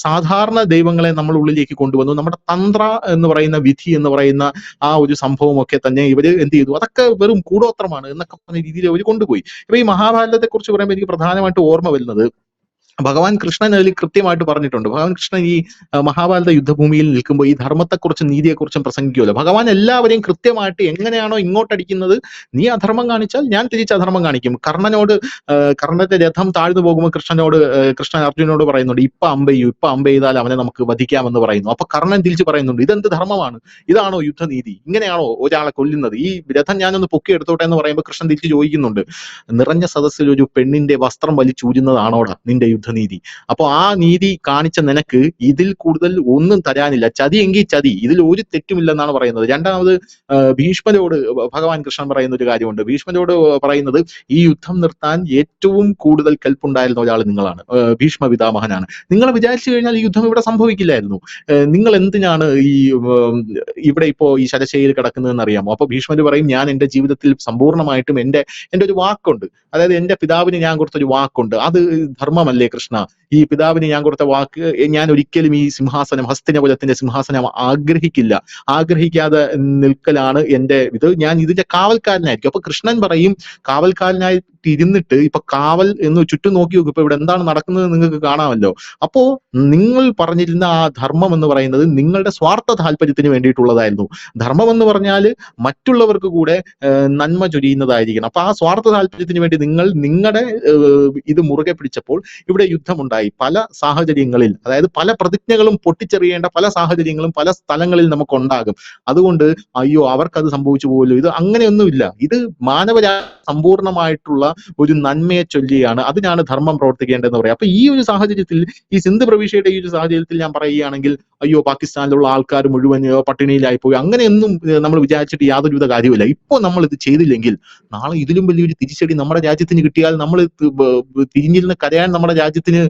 സാധാരണ ദൈവങ്ങളെ നമ്മൾ ഉള്ളിലേക്ക് കൊണ്ടുവന്നു. നമ്മുടെ തന്ത്ര എന്ന് പറയുന്ന വിധി എന്ന് പറയുന്ന ആ ഒരു സംഭവമൊക്കെ തന്നെ ഇവര് എന്ത് ചെയ്തു, അതൊക്കെ വെറും കൂടോത്രമാണ് എന്നൊക്കെ പറഞ്ഞ രീതിയിൽ അവർ കൊണ്ടുപോയി. ഇപ്പൊ ഈ മഹാഭാരതത്തെ കുറിച്ച് പറയുമ്പോൾ എനിക്ക് പ്രധാനമായിട്ട് ഓർമ്മ വരുന്നത് ഭഗവാൻ കൃഷ്ണൻ അതിൽ കൃത്യമായിട്ട് പറഞ്ഞിട്ടുണ്ട്. ഭഗവാൻ കൃഷ്ണൻ ഈ മഹാഭാരത യുദ്ധഭൂമിയിൽ നിൽക്കുമ്പോൾ ഈ ധർമ്മത്തെക്കുറിച്ചും നീതിയെക്കുറിച്ചും പ്രസംഗിക്കുമല്ലോ. ഭഗവാൻ എല്ലാവരെയും കൃത്യമായിട്ട് എങ്ങനെയാണോ ഇങ്ങോട്ടടിക്കുന്നത്, നീ അധർമ്മം കാണിച്ചാൽ ഞാൻ തിരിച്ച് അധർമ്മം കാണിക്കും. കർണന്റെ രഥം താഴ്ന്നു പോകുമ്പോൾ കൃഷ്ണൻ അർജുനോട് പറയുന്നുണ്ട്, ഇപ്പൊ അമ്പ ചെയ്താൽ അവനെ നമുക്ക് വധിക്കാമെന്ന് പറയുന്നു. അപ്പൊ കർണൻ തിരിച്ച് പറയുന്നുണ്ട്, ഇതെന്ത് ധർമ്മമാണ്, ഇതാണോ യുദ്ധനീതി, ഇങ്ങനെയാണോ ഒരാളെ കൊല്ലുന്നത്, ഈ രഥം ഞാനൊന്ന് പൊക്കി എടുത്തോട്ടെ എന്ന് പറയുമ്പോൾ കൃഷ്ണൻ തിരിച്ച് ചോദിക്കുന്നുണ്ട്, നിറഞ്ഞ സദസ്സിൽ ഒരു പെണ്ണിന്റെ വസ്ത്രം വലിച്ചൂരുന്നതാണോടാ നിന്റെ യുദ്ധനീതി? അപ്പൊ ആ നീതി കാണിച്ച നിനക്ക് ഇതിൽ കൂടുതൽ ഒന്നും തരാനില്ല. ചതി എങ്കിൽ ചതി, ഇതിൽ ഒരു തെറ്റുമില്ലെന്നാണ് പറയുന്നത്. രണ്ടാമത് ഭീഷ്മരോട് ഭഗവാൻ കൃഷ്ണൻ പറയുന്ന ഒരു കാര്യമുണ്ട്. ഭീഷ്മരോട് പറയുന്നത്, ഈ യുദ്ധം നിർത്താൻ ഏറ്റവും കൂടുതൽ കൽപ്പുണ്ടായിരുന്ന ഒരാൾ നിങ്ങളാണ്, ഭീഷ്മ പിതാമഹനാണ്. നിങ്ങൾ വിചാരിച്ചു കഴിഞ്ഞാൽ ഈ യുദ്ധം ഇവിടെ സംഭവിക്കില്ലായിരുന്നു. നിങ്ങൾ എന്തിനാണ് ഇവിടെ ഇപ്പോ ഈ ശരശയിൽ കിടക്കുന്നതെന്ന് അറിയാമോ? അപ്പൊ ഭീഷ്മര് പറയും, ഞാൻ എന്റെ ജീവിതത്തിൽ സമ്പൂർണ്ണമായിട്ടും എന്റെ ഒരു വാക്കുണ്ട്, അതായത് എന്റെ പിതാവിന് ഞാൻ കൊടുത്തൊരു വാക്കുണ്ട്, അത് ധർമ്മമല്ലേ കൃഷ്ണ? ഈ പിതാവിന് ഞാൻ കൊടുത്ത വാക്ക്, ഞാൻ ഒരിക്കലും ഈ സിംഹാസനം, ഹസ്തിനപുരത്തിന്റെ സിംഹാസനം ആഗ്രഹിക്കാതെ നിൽക്കലാണ് എന്റെ ഇത്, ഞാൻ ഇതിന്റെ കാവൽക്കാരനായിരിക്കും. അപ്പൊ കൃഷ്ണൻ പറയും, കാവൽക്കാരനായിട്ട് ഇരുന്നിട്ട് ഇപ്പൊ കാവൽ എന്ന് ചുറ്റും നോക്കി നോക്കും, ഇപ്പൊ ഇവിടെ എന്താണ് നടക്കുന്നത് നിങ്ങൾക്ക് കാണാമല്ലോ. അപ്പോ നിങ്ങൾ പറഞ്ഞിരുന്ന ആ ധർമ്മം എന്ന് പറയുന്നത് നിങ്ങളുടെ സ്വാർത്ഥ താല്പര്യത്തിന് വേണ്ടിയിട്ടുള്ളതായിരുന്നു. ധർമ്മം എന്ന് പറഞ്ഞാൽ മറ്റുള്ളവർക്ക് കൂടെ നന്മ ചൊരിയുന്നതായിരിക്കണം. അപ്പൊ ആ സ്വാർത്ഥ താല്പര്യത്തിന് വേണ്ടി നിങ്ങൾ നിങ്ങളുടെ ഇത് മുറുകെ പിടിച്ചപ്പോൾ ഇവിടെ യുദ്ധമുണ്ടായി. പല സാഹചര്യങ്ങളിൽ, അതായത് പല പ്രതിജ്ഞകളും പൊട്ടിച്ചെറിയേണ്ട പല സാഹചര്യങ്ങളും പല സ്ഥലങ്ങളിൽ നമുക്കുണ്ടാകും. അതുകൊണ്ട് അയ്യോ അവർക്കത് സംഭവിച്ചു പോലും, ഇത് അങ്ങനെയൊന്നുമില്ല. ഇത് മാനവരാ സമ്പൂർണമായിട്ടുള്ള ഒരു നന്മയെ ചൊല്ലിയാണ്, അതിനാണ് ധർമ്മം പ്രവർത്തിക്കേണ്ടതെന്ന് പറയാം. അപ്പൊ ഈ ഒരു സാഹചര്യത്തിൽ, ഈ സിന്ധു പ്രവിശ്യയുടെ ഈ ഒരു സാഹചര്യത്തിൽ ഞാൻ പറയുകയാണെങ്കിൽ, അയ്യോ പാകിസ്ഥാനിലുള്ള ആൾക്കാർ മുഴുവൻ പട്ടിണിയിലായി പോയി, അങ്ങനെയൊന്നും നമ്മൾ വിചാരിച്ചിട്ട് യാതൊരുവിധ കാര്യമില്ല. ഇപ്പൊ നമ്മൾ ഇത് ചെയ്തില്ലെങ്കിൽ നാളെ ഇതിലും വലിയൊരു തിരിച്ചടി നമ്മുടെ രാജ്യത്തിന് കിട്ടിയാൽ നമ്മൾ തിരിഞ്ഞിരുന്ന് കരയാൻ നമ്മുടെ രാജ്യത്തിന്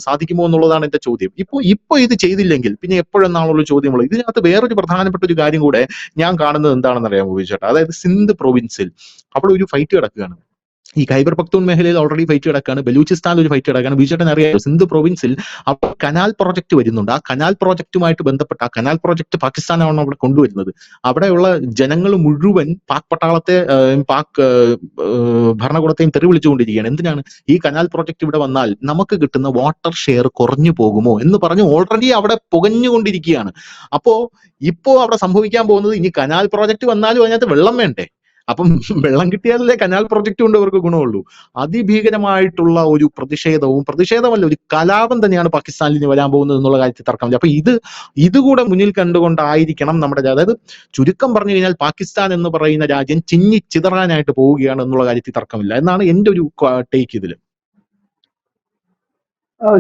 സാധിക്കുമോ എന്നുള്ളതാണ് എന്റെ ചോദ്യം. ഇപ്പൊ ഇത് ചെയ്തില്ലെങ്കിൽ പിന്നെ എപ്പോഴെന്നാണുള്ള ചോദ്യമുള്ളത്. ഇതിനകത്ത് വേറൊരു പ്രധാനപ്പെട്ട ഒരു കാര്യം കൂടെ ഞാൻ കാണുന്നത് എന്താണെന്ന് അറിയാമോ ചേട്ടാ? അതായത് സിന്ധ് പ്രൊവിൻസിൽ അവിടെ ഒരു ഫൈറ്റ് കിടക്കുകയാണ്. ഈ ഖൈബർ പക്തൂൺ മേഖലയിൽ ഓൾറെഡി ഫൈറ്റ് കിടക്കാണ്, ബലൂചിസ്ഥാനിൽ ഒരു ഫൈറ്റ് കിടക്കാണ്. ബിജേട്ടൻ അറിയാമോ, സിന്ധു പ്രൊവിൻസിൽ അപ്പോൾ കനാൽ പ്രോജക്ട് വരുന്നുണ്ട്. ആ കനാൽ പ്രോജക്റ്റുമായിട്ട് ബന്ധപ്പെട്ട ആ കനാൽ പ്രോജക്ട് പാകിസ്ഥാനാണ് അവിടെ കൊണ്ടുവരുന്നത്. അവിടെയുള്ള ജനങ്ങൾ മുഴുവൻ പാക് പട്ടാളത്തെ പാക് ഭരണകൂടത്തെയും തെറി വിളിച്ചുകൊണ്ടിരിക്കുകയാണ്. എന്തിനാണ്? ഈ കനാൽ പ്രോജക്ട് ഇവിടെ വന്നാൽ നമുക്ക് കിട്ടുന്ന വാട്ടർ ഷെയർ കുറഞ്ഞു പോകുമോ എന്ന് പറഞ്ഞ് ഓൾറെഡി അവിടെ പുകഞ്ഞുകൊണ്ടിരിക്കുകയാണ്. ഇപ്പോ അവിടെ സംഭവിക്കാൻ പോകുന്നത്, ഇനി കനാൽ പ്രോജക്ട് വന്നാലും അതിനകത്ത് വെള്ളം വേണ്ടേ? അപ്പം വെള്ളം കിട്ടിയാലല്ലേ കനാൽ പ്രൊജക്ട് കൊണ്ട് അവർക്ക് ഗുണമുള്ളൂ. അതിഭീകരമായിട്ടുള്ള ഒരു പ്രതിഷേധമല്ല, ഒരു കലാപം തന്നെയാണ് പാകിസ്ഥാനിൽ ഇനി വരാൻ പോകുന്നത് എന്നുള്ള കാര്യത്തിൽ തർക്കമില്ല. അപ്പൊ ഇതുകൂടെ മുന്നിൽ കണ്ടുകൊണ്ടായിരിക്കണം നമ്മുടെ, അതായത് ചുരുക്കം പറഞ്ഞു കഴിഞ്ഞാൽ പാകിസ്ഥാൻ എന്ന് പറയുന്ന രാജ്യം ചിതറാനായിട്ട് പോവുകയാണ് എന്നുള്ള കാര്യത്തിൽ തർക്കമില്ല എന്നാണ് എന്റെ ഒരു ടേക്ക് ഇതിൽ.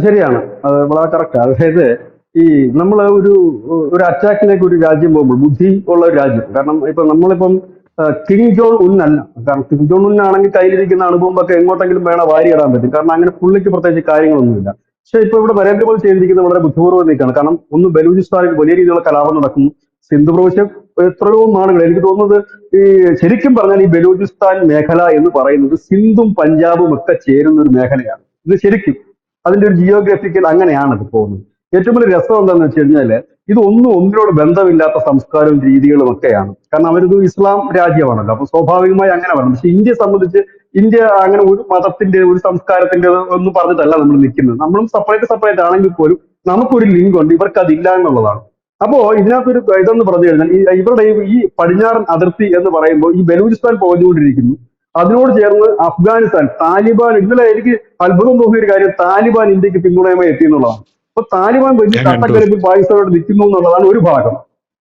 ശരിയാണ്, അത് വളരെ കറക്റ്റ്. അതായത് ഈ നമ്മൾ ഒരു അറ്റാക്കിലേക്ക് ഒരു രാജ്യം പോകുമ്പോൾ ബുദ്ധി ഉള്ള ഒരു രാജ്യം, കാരണം നമ്മളിപ്പം കിം ജോങ് ഉൻ അല്ല. കാരണം കിം ജോങ് ഉൻ ആണെങ്കിൽ കയ്യിലിരിക്കുന്ന അണുബോംബൊക്കെ എങ്ങോട്ടെങ്കിലും വേണം വാരിയിടാൻ പറ്റും, കാരണം അങ്ങനെ പുള്ളിക്ക് പ്രത്യേകിച്ച് കാര്യങ്ങളൊന്നുമില്ല. പക്ഷെ ഇവിടെ നരേന്ദ്രമോദി ചെയ്തിരിക്കുന്നത് വളരെ ബുദ്ധിപൂർവ്വം നീക്കാണ്. കാരണം ഒന്ന് ബലൂചിസ്ഥാനിൽ വലിയ രീതിയിലുള്ള കലാപം നടക്കുന്നു. സിന്ധു പ്രവിശ്യ എത്രയോ നാളുകൾ, എനിക്ക് തോന്നുന്നത് ഈ ശരിക്കും പറഞ്ഞാൽ ഈ ബലൂചിസ്ഥാൻ മേഖല എന്ന് പറയുന്നത് സിന്ധും പഞ്ചാബും ഒക്കെ ചേരുന്ന ഒരു മേഖലയാണ് ഇത്. ശരിക്കും അതിന്റെ ഒരു ജിയോഗ്രഫിക്കൽ അങ്ങനെയാണ് അത് പോകുന്നത്. ഏറ്റവും വലിയ രസം എന്താണെന്ന് വെച്ച് കഴിഞ്ഞാല് ഇതൊന്നും ഒന്നിനോട് ബന്ധമില്ലാത്ത സംസ്കാരവും രീതികളും ഒക്കെയാണ്. കാരണം അവരൊരു ഇസ്ലാം രാജ്യമാണല്ലോ, അപ്പൊ സ്വാഭാവികമായി അങ്ങനെ വേണം. പക്ഷെ ഇന്ത്യയെ സംബന്ധിച്ച് ഇന്ത്യ അങ്ങനെ ഒരു മതത്തിന്റെ ഒരു സംസ്കാരത്തിന്റെ ഒന്നും പറഞ്ഞിട്ടല്ല നമ്മൾ നിൽക്കുന്നത്. നമ്മളും സെപ്പറേറ്റ് സെപ്പറേറ്റ് ആണെങ്കിൽ പോലും നമുക്കൊരു ലിങ്ക് ഉണ്ട്, ഇവർക്ക് അതില്ല എന്നുള്ളതാണ്. അപ്പോ ഇതിനകത്തൊരു ഇതെന്ന് പറഞ്ഞു കഴിഞ്ഞാൽ ഇവരുടെ ഈ പടിഞ്ഞാറൻ അതിർത്തി എന്ന് പറയുമ്പോൾ ഈ ബലൂചിസ്ഥാൻ പോന്നുകൊണ്ടിരിക്കുന്നു. അതിനോട് ചേർന്ന് അഫ്ഗാനിസ്ഥാൻ, താലിബാൻ. ഇന്നലെ എനിക്ക് അത്ഭുതം തോന്നിയ ഒരു കാര്യം, താലിബാൻ ഇന്ത്യക്ക് പിന്തുണയുമായി എത്തി എന്നുള്ളതാണ്. അപ്പൊ താലിബാൻ വലിയ ഞാൻ കണ്ടു. കട്ടക്കലിപ്പിൽ പാകിസ്ഥാനോട് നിൽക്കുന്നു എന്നുള്ളതാണ് ഒരു ഭാഗം.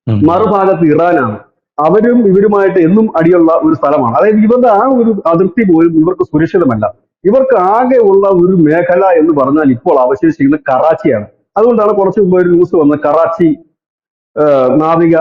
ഉം. മറുഭാഗത്ത് ഇറാനാണ്. അവരും ഇവരുമായിട്ട് എന്നും അടിയുള്ള ഒരു സ്ഥലമാണ്. അതായത് ഇവരുടെ ആ ഒരു അതിർത്തി പോലും ഇവർക്ക് സുരക്ഷിതമല്ല. ഇവർക്ക് ആകെ ഉള്ള ഒരു മേഖല എന്ന് പറഞ്ഞാൽ ഇപ്പോൾ അവശേഷിക്കുന്നത് കറാച്ചിയാണ്. അതുകൊണ്ടാണ് കുറച്ച് മുമ്പ് ഒരു ന്യൂസ് വന്നത്, കറാച്ചി നാവിക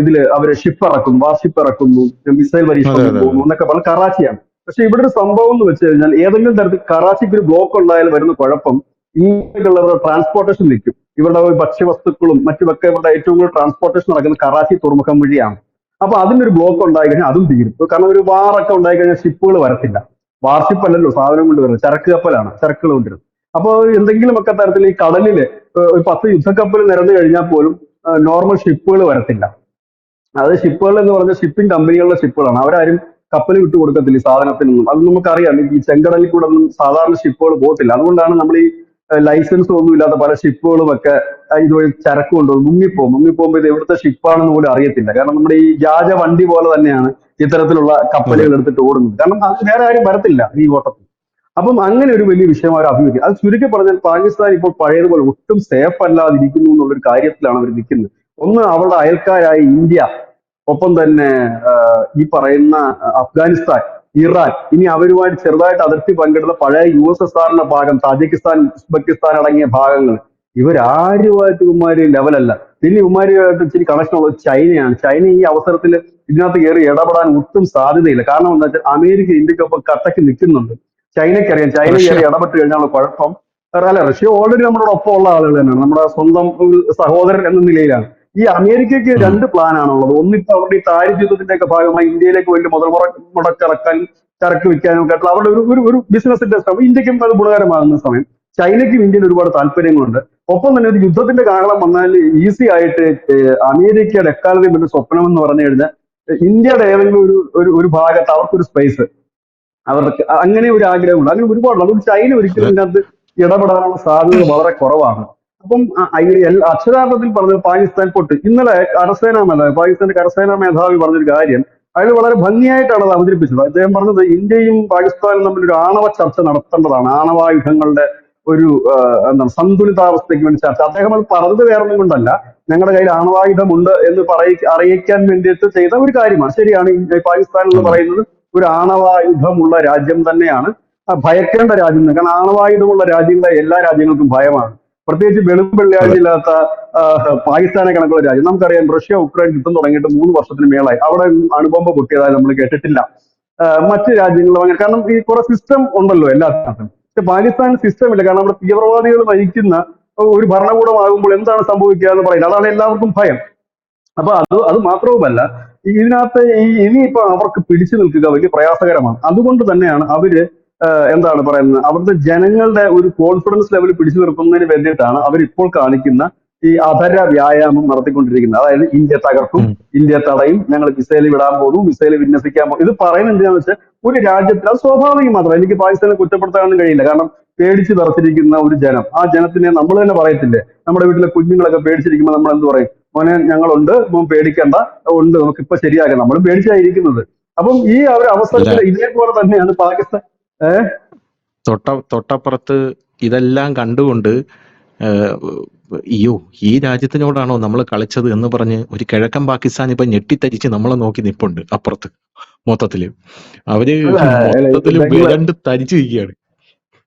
ഇതില് അവര് ഷിപ്പ് ഇറക്കുന്നു, വാർഷിപ്പ് ഇറക്കുന്നു, മിസൈൽ അതെ പരീക്ഷണത്തിന് അതെ പോകുന്നു എന്നൊക്കെ പറഞ്ഞ് കറാച്ചിയാണ്. പക്ഷെ ഇവിടെ ഒരു സംഭവം എന്ന് വെച്ച് കഴിഞ്ഞാൽ ഏതെങ്കിലും തരത്തിൽ കറാച്ചിക്ക് ഒരു ബ്ലോക്ക് ഉണ്ടായാൽ വരുന്ന കുഴപ്പം ഇങ്ങനെയുള്ളവരുടെ ട്രാൻസ്പോർട്ടേഷൻ നിൽക്കും. ഇവരുടെ ഭക്ഷ്യവസ്തുക്കളും മറ്റുമൊക്കെ ഇവരുടെ ഏറ്റവും കൂടുതൽ ട്രാൻസ്പോർട്ടേഷൻ നടക്കുന്നത് കറാച്ചി തുറമുഖം വഴിയാണ്. അപ്പൊ അതിനൊരു ബ്ലോക്ക് ഉണ്ടായി കഴിഞ്ഞാൽ അതും തീരും. കാരണം ഒരു വാറൊക്കെ ഉണ്ടായി കഴിഞ്ഞാൽ ഷിപ്പുകൾ വരത്തില്ല. വാർഷിപ്പ് അല്ലല്ലോ സാധനം കൊണ്ടുവരുന്നത്, ചരക്ക് കപ്പലാണ് ചരക്കുകൾ കൊണ്ടുവരുന്നത്. അപ്പോൾ എന്തെങ്കിലുമൊക്കെ തരത്തിൽ ഈ കടലില് ഒരു 10 യുദ്ധക്കപ്പൽ നിരന്നു കഴിഞ്ഞാൽ പോലും നോർമൽ ഷിപ്പുകൾ വരത്തില്ല. അത് ഷിപ്പുകൾ എന്ന് പറഞ്ഞ ഷിപ്പിംഗ് കമ്പനികളുടെ ഷിപ്പുകളാണ്. അവരാരും കപ്പൽ വിട്ടു കൊടുക്കത്തില്ല ഈ സാധനത്തിനൊന്നും. അത് നമുക്കറിയാം, ഈ ചെങ്കടലിൽ കൂടെ ഒന്നും സാധാരണ ഷിപ്പുകൾ പോകത്തില്ല. അതുകൊണ്ടാണ് നമ്മൾ ഈ ലൈസൻസ് ഒന്നും ഇല്ലാത്ത പല ഷിപ്പുകളും ഒക്കെ ഇതുവഴി ചരക്ക് കൊണ്ടുപോകും. മുങ്ങിപ്പോകുമ്പോൾ ഇത് എവിടുത്തെ ഷിപ്പാണെന്ന് പോലും അറിയത്തില്ല. കാരണം നമ്മുടെ ഈ വ്യാജ വണ്ടി പോലെ തന്നെയാണ് ഇത്തരത്തിലുള്ള അതെ. കപ്പലുകൾ എടുത്തിട്ട് ഓടുന്നത്. കാരണം അത് വേറെ ആരും വരത്തില്ല ഈ ഓട്ടത്തിൽ. അപ്പം അങ്ങനെ ഒരു വലിയ വിഷയം അവർ അഭിമുഖീകരിക്കും. അത് ചുരുക്കി പറഞ്ഞാൽ പാകിസ്ഥാൻ ഇപ്പോൾ പഴയതുപോലെ ഒട്ടും സേഫ് അല്ലാതിരിക്കുന്നു എന്നുള്ളൊരു കാര്യത്തിലാണ് അവർ നിൽക്കുന്നത്. ഒന്ന് അവരുടെ അയൽക്കാരായ ഇന്ത്യ, ഒപ്പം തന്നെ ഈ പറയുന്ന അഫ്ഗാനിസ്ഥാൻ, ഇറാൻ, ഇനി അവരുമായിട്ട് ചെറുതായിട്ട് അതിർത്തി പങ്കിടുന്ന പഴയ USSRന്റെ ഭാഗം, താജിക്കിസ്ഥാൻ, ഉസ്ബെക്കിസ്ഥാൻ അടങ്ങിയ ഭാഗങ്ങൾ, ഇവരാരുമായിട്ട് ഇവന്മാര് ലെവലല്ല. പിന്നെ ഇവന്മാരുമായിട്ട് ഇച്ചിരി കണക്ഷൻ ഉള്ളത് ചൈനയാണ്. ചൈന ഈ അവസരത്തിൽ ഇതിനകത്ത് കയറി ഇടപെടാൻ ഒട്ടും സാധ്യതയില്ല. കാരണം എന്താ വെച്ചാൽ അമേരിക്ക ഇന്ത്യക്കൊപ്പം കട്ടക്ക് നിൽക്കുന്നുണ്ട്. ചൈനയ്ക്കറിയാം, ചൈന റഷ്യ. കയറി ഇടപെട്ട് കഴിഞ്ഞാൽ കുഴപ്പം. അല്ല, റഷ്യ ഓൾറെഡി നമ്മുടെ ഒപ്പം ഉള്ള ആളുകൾ തന്നെയാണ്, നമ്മുടെ സ്വന്തം ഒരു സഹോദരൻ എന്ന നിലയിലാണ്. ഈ അമേരിക്കയ്ക്ക് ഉം. രണ്ട് പ്ലാനാണുള്ളത്. ഒന്നിപ്പോ അവരുടെ ഈ താരിഫ് യുദ്ധത്തിന്റെ ഒക്കെ ഭാഗമായി ഇന്ത്യയിലേക്ക് വലിയ മുടക്കിറക്കാനും ചരക്ക് വിൽക്കാനും ഒക്കെ ആയിട്ടുള്ള അവരുടെ ഒരു ഒരു ഒരു ബിസിനസിന്റെ ശ്രമം. ഇന്ത്യക്കും അത് ഗുണകരമാകുന്ന സമയം ചൈനയ്ക്കും ഇന്ത്യയിൽ ഒരുപാട് താല്പര്യങ്ങളുണ്ട്. ഒപ്പം തന്നെ ഒരു യുദ്ധത്തിന്റെ കാഹളം വന്നാൽ ഈസി ആയിട്ട് അമേരിക്കയുടെ എക്കാലത്തെയും വലിയ സ്വപ്നം എന്ന് പറഞ്ഞു കഴിഞ്ഞാൽ ഇന്ത്യയുടെ ഏതെങ്കിലും ഒരു ഭാഗത്ത് അവർക്കൊരു സ്പേസ്, അവർക്ക് അങ്ങനെ ഒരു ആഗ്രഹമുണ്ട്. അങ്ങനെ ഒരുപാടുണ്ട്. അതുകൊണ്ട് ചൈന ഒരിക്കലും അതെ. ഇതിനകത്ത് ഇടപെടാനുള്ള സാധ്യത വളരെ കുറവാണ്. അപ്പം അക്ഷരാർത്ഥത്തിൽ പറഞ്ഞത് പാകിസ്ഥാൻ പൊട്ട്. ഇന്നലെ കരസേനാ മേധാവി, പാകിസ്ഥാന്റെ കരസേനാ മേധാവി പറഞ്ഞൊരു കാര്യം, അയാൾ വളരെ ഭംഗിയായിട്ടാണ് അത് അവതരിപ്പിച്ചത്. അദ്ദേഹം പറഞ്ഞത് ഇന്ത്യയും പാകിസ്ഥാനും തമ്മിൽ ഒരു ആണവ ചർച്ച നടത്തേണ്ടതാണ്, ആണവായുധങ്ങളുടെ ഒരു എന്താണ് സന്തുലിതാവസ്ഥയ്ക്ക് വേണ്ടി ചർച്ച. അദ്ദേഹം അത് പറഞ്ഞത് വേറൊന്നും കൊണ്ടല്ല, ഞങ്ങളുടെ കയ്യിൽ ആണവായുധമുണ്ട് എന്ന് അറിയിക്കാൻ വേണ്ടിയിട്ട് ചെയ്ത ഒരു കാര്യമാണ്. ശരിയാണ്, പാകിസ്ഥാൻ എന്ന് അതെ. പറയുന്നത് ഒരു ആണവായുധമുള്ള രാജ്യം തന്നെയാണ്, ഭയക്കേണ്ട രാജ്യം തന്നെ. കാരണം ആണവായുധമുള്ള രാജ്യങ്ങളെ എല്ലാ രാജ്യങ്ങൾക്കും ഭയമാണ്. പ്രത്യേകിച്ച് വെളും അതെ. വെള്ളിയാഴ്ചയില്ലാത്ത പാകിസ്ഥാനെ കണക്കുള്ള രാജ്യം. നമുക്കറിയാം, റഷ്യ ഉക്രൈൻ യുദ്ധം തുടങ്ങിയിട്ട് 3 വർഷത്തിന് മേളായി. അവിടെ അണുബോംബ് പൊട്ടിയതായി നമ്മൾ കേട്ടിട്ടില്ല. മറ്റ് രാജ്യങ്ങളും അങ്ങനെ. കാരണം ഈ കുറെ സിസ്റ്റം ഉണ്ടല്ലോ എല്ലാത്തിനകത്തും. പക്ഷെ പാകിസ്ഥാൻ സിസ്റ്റം ഇല്ല. കാരണം അവിടെ തീവ്രവാദികൾ നയിക്കുന്ന ഒരു ഭരണകൂടമാകുമ്പോൾ എന്താണ് സംഭവിക്കുക എന്ന് പറയില്ല. അതാണ് എല്ലാവർക്കും ഭയം. അപ്പൊ അത് മാത്രവുമല്ല, ഇതിനകത്ത് ഇനിയിപ്പോ അവർക്ക് പിടിച്ചു നിൽക്കുക വലിയ പ്രയാസകരമാണ്. അതുകൊണ്ട് തന്നെയാണ് അവര് എന്താണ് പറയുന്നത്, അവിടുത്തെ ജനങ്ങളുടെ ഒരു കോൺഫിഡൻസ് ലെവൽ പിടിച്ചു നിർത്തുന്നതിന് വേണ്ടിയിട്ടാണ് അവർ ഇപ്പോൾ കാണിക്കുന്ന ഈ അധര വ്യായാമം നടത്തിക്കൊണ്ടിരിക്കുന്നത്. അതായത് ഇന്ത്യ തകർക്കും, ഉം. ഇന്ത്യ തടയും, ഞങ്ങൾ മിസൈൽ വിടാൻ പോകുന്നു, മിസൈൽ വിന്യസിക്കാൻ പോകും. ഇത് പറയുന്നത് എന്തിനാന്ന് വെച്ചാൽ ഒരു രാജ്യത്തിൽ അത് സ്വാഭാവികം മാത്രം. എനിക്ക് പാകിസ്ഥാനെ കുറ്റപ്പെടുത്താനൊന്നും കഴിയില്ല. കാരണം പേടിച്ച് തറച്ചിരിക്കുന്ന ഒരു ജനം, ആ ജനത്തിനെ നമ്മൾ തന്നെ പറയത്തില്ലേ, നമ്മുടെ വീട്ടിലെ കുഞ്ഞുങ്ങളൊക്കെ പേടിച്ചിരിക്കുമ്പോൾ നമ്മൾ എന്ത് പറയും, മോനെ ഞങ്ങളുണ്ട്, മോൻ പേടിക്കണ്ട, ഉണ്ട്, നമുക്ക് ഇപ്പൊ ശരിയാക്കാം. നമ്മളും പേടിച്ചായിരിക്കുന്നത്. അപ്പം ഈ ഒരു അല്ല, അവസരത്തിൽ ഇതേപോലെ തന്നെയാണ് പാകിസ്ഥാൻ. ഏഹ് തൊട്ടപ്പുറത്ത് ഇതെല്ലാം കണ്ടുകൊണ്ട് ഏഹ്, അയ്യോ, ഈ രാജ്യത്തിനോടാണോ നമ്മൾ കളിച്ചത് എന്ന് പറഞ്ഞ് ഒരു കിഴക്കൻ പാകിസ്ഥാൻ ഇപ്പൊ ഞെട്ടിത്തരിച്ച് നമ്മളെ നോക്കി നിപ്പുണ്ട് അപ്പുറത്ത്. മൊത്തത്തില് അവര് അല്ല മൊത്തത്തില് ബംഗ്ലാ വിരണ്ട് തരിച്ചിരിക്കുകയാണ്.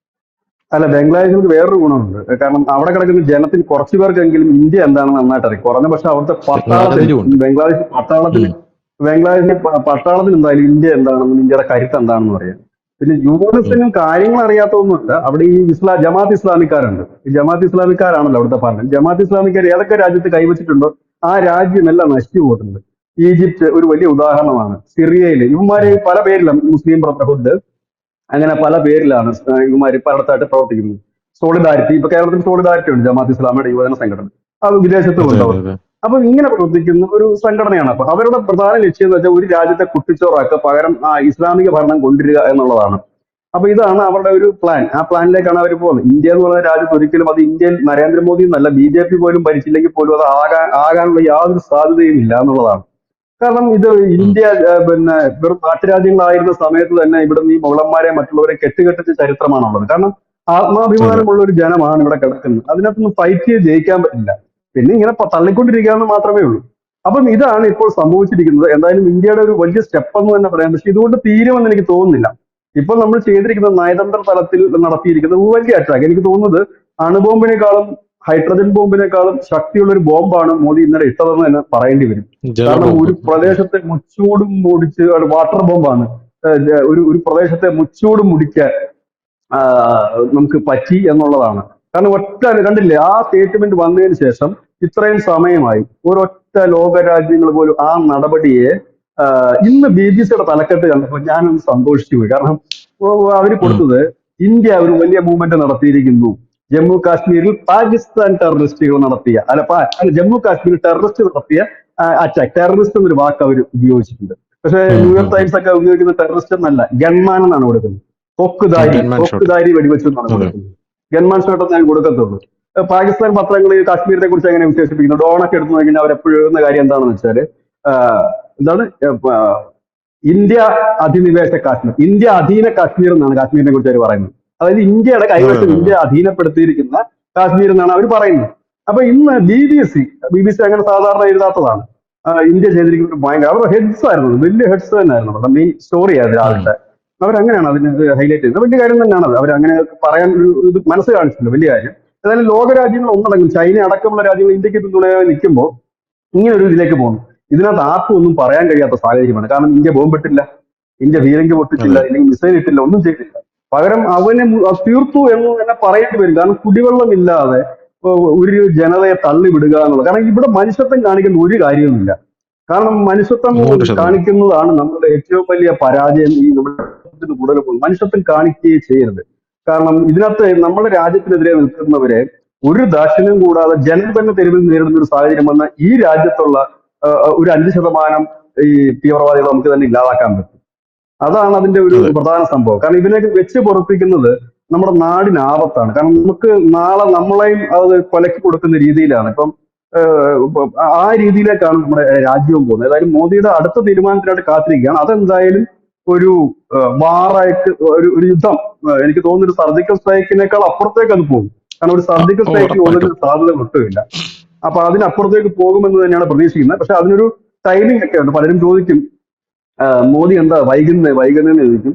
അല്ല ബംഗ്ലാദേശിൽ വേറൊരു ഗുണമുണ്ട്. കാരണം അവിടെ കിടക്കുന്ന ജനത്തിൽ കുറച്ചു പേർക്കെങ്കിലും ഇന്ത്യ എന്താണെന്ന് നന്നായിട്ട് അറിയാം. കുറഞ്ഞ പക്ഷെ അവിടുത്തെ പട്ടാളത്തിന്, സാഹചര്യമുണ്ട്. ബംഗ്ലാദേശ് പട്ടാളത്തിന്, ഉം. പട്ടാളത്തിന് എന്തായാലും ഇന്ത്യ എന്താണെന്നും ഇന്ത്യയുടെ കരുത്ത് എന്താണെന്ന് പറയാം. പിന്നെ ഉം. യൂണിസിനും കാര്യങ്ങൾ അറിയാത്തൊന്നുമില്ല. അവിടെ ഈ ജമാഅത്ത് ഇസ്ലാമിക്കാരുണ്ട്. ഈ ജമാഅത്ത് ഇസ്ലാമിക്കാരാണല്ലോ അവിടുത്തെ പാർട്ടി. ജമാഅത്ത് ഇസ്ലാമിക്കാർ ഏതൊക്കെ രാജ്യത്ത് കൈവച്ചിട്ടുണ്ടോ ആ രാജ്യമെല്ലാം നശിച്ചു പോയിട്ടുണ്ട്. ഈജിപ്ത് ഒരു വലിയ ഉദാഹരണമാണ്. സിറിയയിൽ ഇവന്മാര് ഉം. പല പേരിലാണ്, മുസ്ലിം ബ്രദർഹുഡ്, അങ്ങനെ പല പേരിലാണ് ഇവന്മാര് പലയിടത്തായിട്ട് പ്രവർത്തിക്കുന്നത്. സോളിഡാരിറ്റി, ഇപ്പൊ കേരളത്തിൽ സോളിഡാരിറ്റി ഉണ്ട്, ജമാഅത്ത് ഇസ്ലാമിയുടെ യുവജന സംഘടന, അത് വിദേശത്തും അതെ ഉണ്ട് അതെ അവർ. അതെ. അപ്പൊ ഇങ്ങനെ പ്രവർത്തിക്കുന്ന ഒരു സംഘടനയാണ്. അപ്പൊ അവരുടെ പ്രധാന ലക്ഷ്യം എന്ന് വെച്ചാൽ ഒരു രാജ്യത്തെ കുട്ടിച്ചോറാക്കുക, പകരം ഇസ്ലാമിക ഭരണം കൊണ്ടുവരിക എന്നുള്ളതാണ്. അപ്പൊ ഇതാണ് അവരുടെ ഒരു പ്ലാൻ. ആ പ്ലാനിലേക്കാണ് അവർ പോകുന്നത്. ഇന്ത്യ എന്ന് പറയുന്ന രാജ്യത്ത് ഒരിക്കലും അത് ഇന്ത്യയിൽ നരേന്ദ്രമോദി എന്നല്ല, BJP പോലും ഭരിച്ചില്ലെങ്കിൽ പോലും അത് ആകാനുള്ള യാതൊരു സാധ്യതയും ഇല്ല എന്നുള്ളതാണ്. കാരണം ഇത് ഉം. ഇന്ത്യ പിന്നെ വെറും നാട്ടുരാജ്യങ്ങളായിരുന്ന സമയത്ത് തന്നെ ഇവിടെ ഈ മുഗളന്മാരെ മറ്റുള്ളവരെ കെട്ടുകെട്ടിച്ച ചരിത്രമാണുള്ളത്. കാരണം അതെ. ആത്മാഭിമാനമുള്ള ഒരു ജനമാണ് ഇവിടെ കിടക്കുന്നത്. അതിനകത്തൊന്നും ഫൈറ്റ് ചെയ്ത് ജയിക്കാൻ പറ്റില്ല. പിന്നെ ഇങ്ങനെ തള്ളിക്കൊണ്ടിരിക്കാന്ന് മാത്രമേ ഉള്ളൂ. അപ്പം ഇതാണ് ഇപ്പോൾ സംഭവിച്ചിരിക്കുന്നത്. എന്തായാലും ഇന്ത്യയുടെ ഒരു വലിയ സ്റ്റെപ്പ് എന്ന് തന്നെ പറയാം. പക്ഷെ ഇതുകൊണ്ട് തീരുമെന്ന് എനിക്ക് തോന്നുന്നില്ല. ഇപ്പോൾ നമ്മൾ ചെയ്തിരിക്കുന്ന നയതന്ത്ര തലത്തിൽ നടത്തിയിരിക്കുന്ന വലിയ അറ്റാക്ക്, എനിക്ക് തോന്നുന്നത് അണുബോംബിനേക്കാളും ഹൈഡ്രജൻ ബോംബിനേക്കാളും ശക്തിയുള്ള ഒരു ബോംബാണ് മോദി ഇന്നലെ ഇട്ടതെന്ന് തന്നെ പറയേണ്ടി വരും. കാരണം ഒരു ജലബോംബ്. പ്രദേശത്തെ മുച്ചൂടും മുടിച്ച്, വാട്ടർ ബോംബാണ്, ഒരു പ്രദേശത്തെ മുച്ചൂടും മുടിക്കാൻ നമുക്ക് പറ്റി എന്നുള്ളതാണ്. കാരണം ഒറ്റ കണ്ടില്ലേ, ആ സ്റ്റേറ്റ്മെന്റ് വന്നതിന് ശേഷം ഇത്രയും സമയമായി ഒരൊറ്റ ലോകരാജ്യങ്ങൾ പോലും ആ നടപടിയെ ഇന്ന് BBC-യുടെ തലക്കെട്ട് കണ്ടപ്പോൾ ഞാനൊന്ന് സന്തോഷിച്ചു പോയി. കാരണം അവർ ഉം. കൊടുത്തത് ഇന്ത്യ ഒരു വലിയ മൂവ്മെന്റ് നടത്തിയിരിക്കുന്നു, ജമ്മു കാശ്മീരിൽ പാകിസ്ഥാൻ ടെററിസ്റ്റുകൾ നടത്തിയ അല്ല ജമ്മു കാശ്മീരിൽ ടെററിസ്റ്റ് നടത്തിയ അറ്റാക്ക്, ടെററിസ്റ്റ് എന്നൊരു വാക്ക് അവർ ഉപയോഗിച്ചിട്ടുണ്ട്. പക്ഷേ ഉം. ഉം. ന്യൂയോർക്ക് ഉം. ടൈംസ് ഒക്കെ ഉപയോഗിക്കുന്ന ടെററിസ്റ്റ് എന്നല്ല, ഗൺമാൻ എന്നാണ് കൊടുക്കുന്നത്. Gunman shot. തോക്കുധാരി വെടിവെച്ചു എന്നാണ് അതെ. കൊടുക്കുന്നത്. ഗൺമാൻ ഷോട്ട് ഞാൻ കൊടുക്കത്തുള്ളൂ. പാകിസ്ഥാൻ പത്രങ്ങൾ കാശ്മീരിനെ കുറിച്ച് എങ്ങനെ വിശേഷിപ്പിക്കുന്നു? ഡോണൊക്കെ എടുത്തു നോക്കി കഴിഞ്ഞാൽ അവരെപ്പോഴും എഴുതുന്ന കാര്യം എന്താണെന്ന് വെച്ചാല് എന്താണ് ഇന്ത്യ അധിനിവേശ കാശ്മീർ, ഇന്ത്യ അധീന കാശ്മീർ എന്നാണ് കാശ്മീരിനെ കുറിച്ച് അവർ പറയുന്നത്. അതായത് ഇന്ത്യയുടെ അതെ കൈവശം, അതെ ഇന്ത്യ അതെ. അധീനപ്പെടുത്തിയിരിക്കുന്ന കാശ്മീർ എന്നാണ് അവർ പറയുന്നത്. അപ്പൊ ഇന്ന് BBC അങ്ങനെ സാധാരണ എഴുതാത്തതാണ്. ഇന്ത്യ ചെയ്തിരിക്കുന്ന ഒരു ഭയങ്കര, അവരുടെ ഹെഡ്സ് ആയിരുന്നു, വലിയ ഹെഡ്സ് തന്നെയായിരുന്നു അവരുടെ മെയിൻ സ്റ്റോറി ആയിരുന്നു ഉം. രാവിലത്തെ. അവരങ്ങനെയാണ് അതിന് ഹൈലൈറ്റ് ചെയ്തത്. വലിയ കാര്യം തന്നെയാണ് അത്. അവരങ്ങനെ പറയാൻ ഒരു ഇത് മനസ്സ് കാണിച്ചിട്ടുണ്ട്, വലിയ കാര്യം. ഏതായാലും ലോകരാജ്യങ്ങൾ ഒന്നടങ്കം, ചൈന അടക്കമുള്ള രാജ്യങ്ങൾ ഇന്ത്യക്ക് പിന്തുണയായി നിൽക്കുമ്പോൾ ഇങ്ങനെ ഒരു ഇതിലേക്ക് പോകുന്നു. ഇതിനകത്ത് ആർക്കും ഒന്നും പറയാൻ കഴിയാത്ത സാഹചര്യമാണ്. കാരണം ഇന്ത്യ ബോംബിട്ടില്ല, ഇന്ത്യ പീരങ്കി പൊട്ടിച്ചില്ല, അതെ. ഇല്ലെങ്കിൽ മിസൈൽ ഇട്ടില്ല, ഒന്നും ചെയ്തില്ല. പകരം അവനെ തീർത്തു എന്ന് തന്നെ പറയേണ്ടി വരും. കാരണം കുടിവെള്ളമില്ലാതെ ഒരു ജനതയെ തള്ളിവിടുക എന്നുള്ളത്. കാരണം ഇവിടെ മനുഷ്യത്വം കാണിക്കുന്ന ഒരു കാര്യവുമില്ല. കാരണം മനുഷ്യത്വം 100%. കാണിക്കുന്നതാണ് നമ്മുടെ ഏറ്റവും വലിയ പരാജയം. ഈ നമ്മുടെ കൂടുതൽ പോകും, മനുഷ്യത്വം കാണിക്കുകയേ ചെയ്യരുത്. കാരണം ഇതിനകത്ത് നമ്മുടെ രാജ്യത്തിനെതിരെ നിൽക്കുന്നവരെ ഒരു ദാക്ഷിണ്യം കൂടാതെ ജനം തന്നെ തെരുവിൽ നേരിടുന്ന ഒരു സാഹചര്യം വന്ന ഈ രാജ്യത്തുള്ള ഒരു 5% ഈ തീവ്രവാദികളെ നമുക്ക് തന്നെ ഇല്ലാതാക്കാൻ പറ്റും. അതാണ് അതിന്റെ ഒരു അതെ. പ്രധാന സംഭവം. കാരണം ഇതിനൊക്കെ വെച്ച് പൊറപ്പിക്കുന്നത് നമ്മുടെ നാടിന് ആപത്താണ്. കാരണം നമുക്ക് നാളെ നമ്മളെയും അത് കൊലക്കി കൊടുക്കുന്ന രീതിയിലാണ്. ഇപ്പം ആ രീതിയിലേക്കാണ് നമ്മുടെ രാജ്യവും പോകുന്നത്. ഏതായാലും മോദിയുടെ അടുത്ത തീരുമാനത്തിനായിട്ട് കാത്തിരിക്കുകയാണ്. അതെന്തായാലും ഒരു വാറായിട്ട് ഒരു യുദ്ധം, എനിക്ക് തോന്നുന്നു ഒരു സർജിക്കൽ സ്ട്രൈക്കിനേക്കാൾ അപ്പുറത്തേക്ക് അത് പോകും. കാരണം ഒരു സർജിക്കൽ സ്ട്രൈക്കിന് ഉറപ്പായിട്ടും. ഒന്നിനും സാധ്യത ഒട്ടുമില്ല. അപ്പൊ അതിനപ്പുറത്തേക്ക് പോകുമെന്ന് തന്നെയാണ് പ്രതീക്ഷിക്കുന്നത്. പക്ഷെ അതിനൊരു ടൈമിംഗ് ഒക്കെ ഉണ്ട്. പലരും ചോദിക്കും മോദി എന്താ വൈകുന്നതെന്ന് ചോദിക്കും.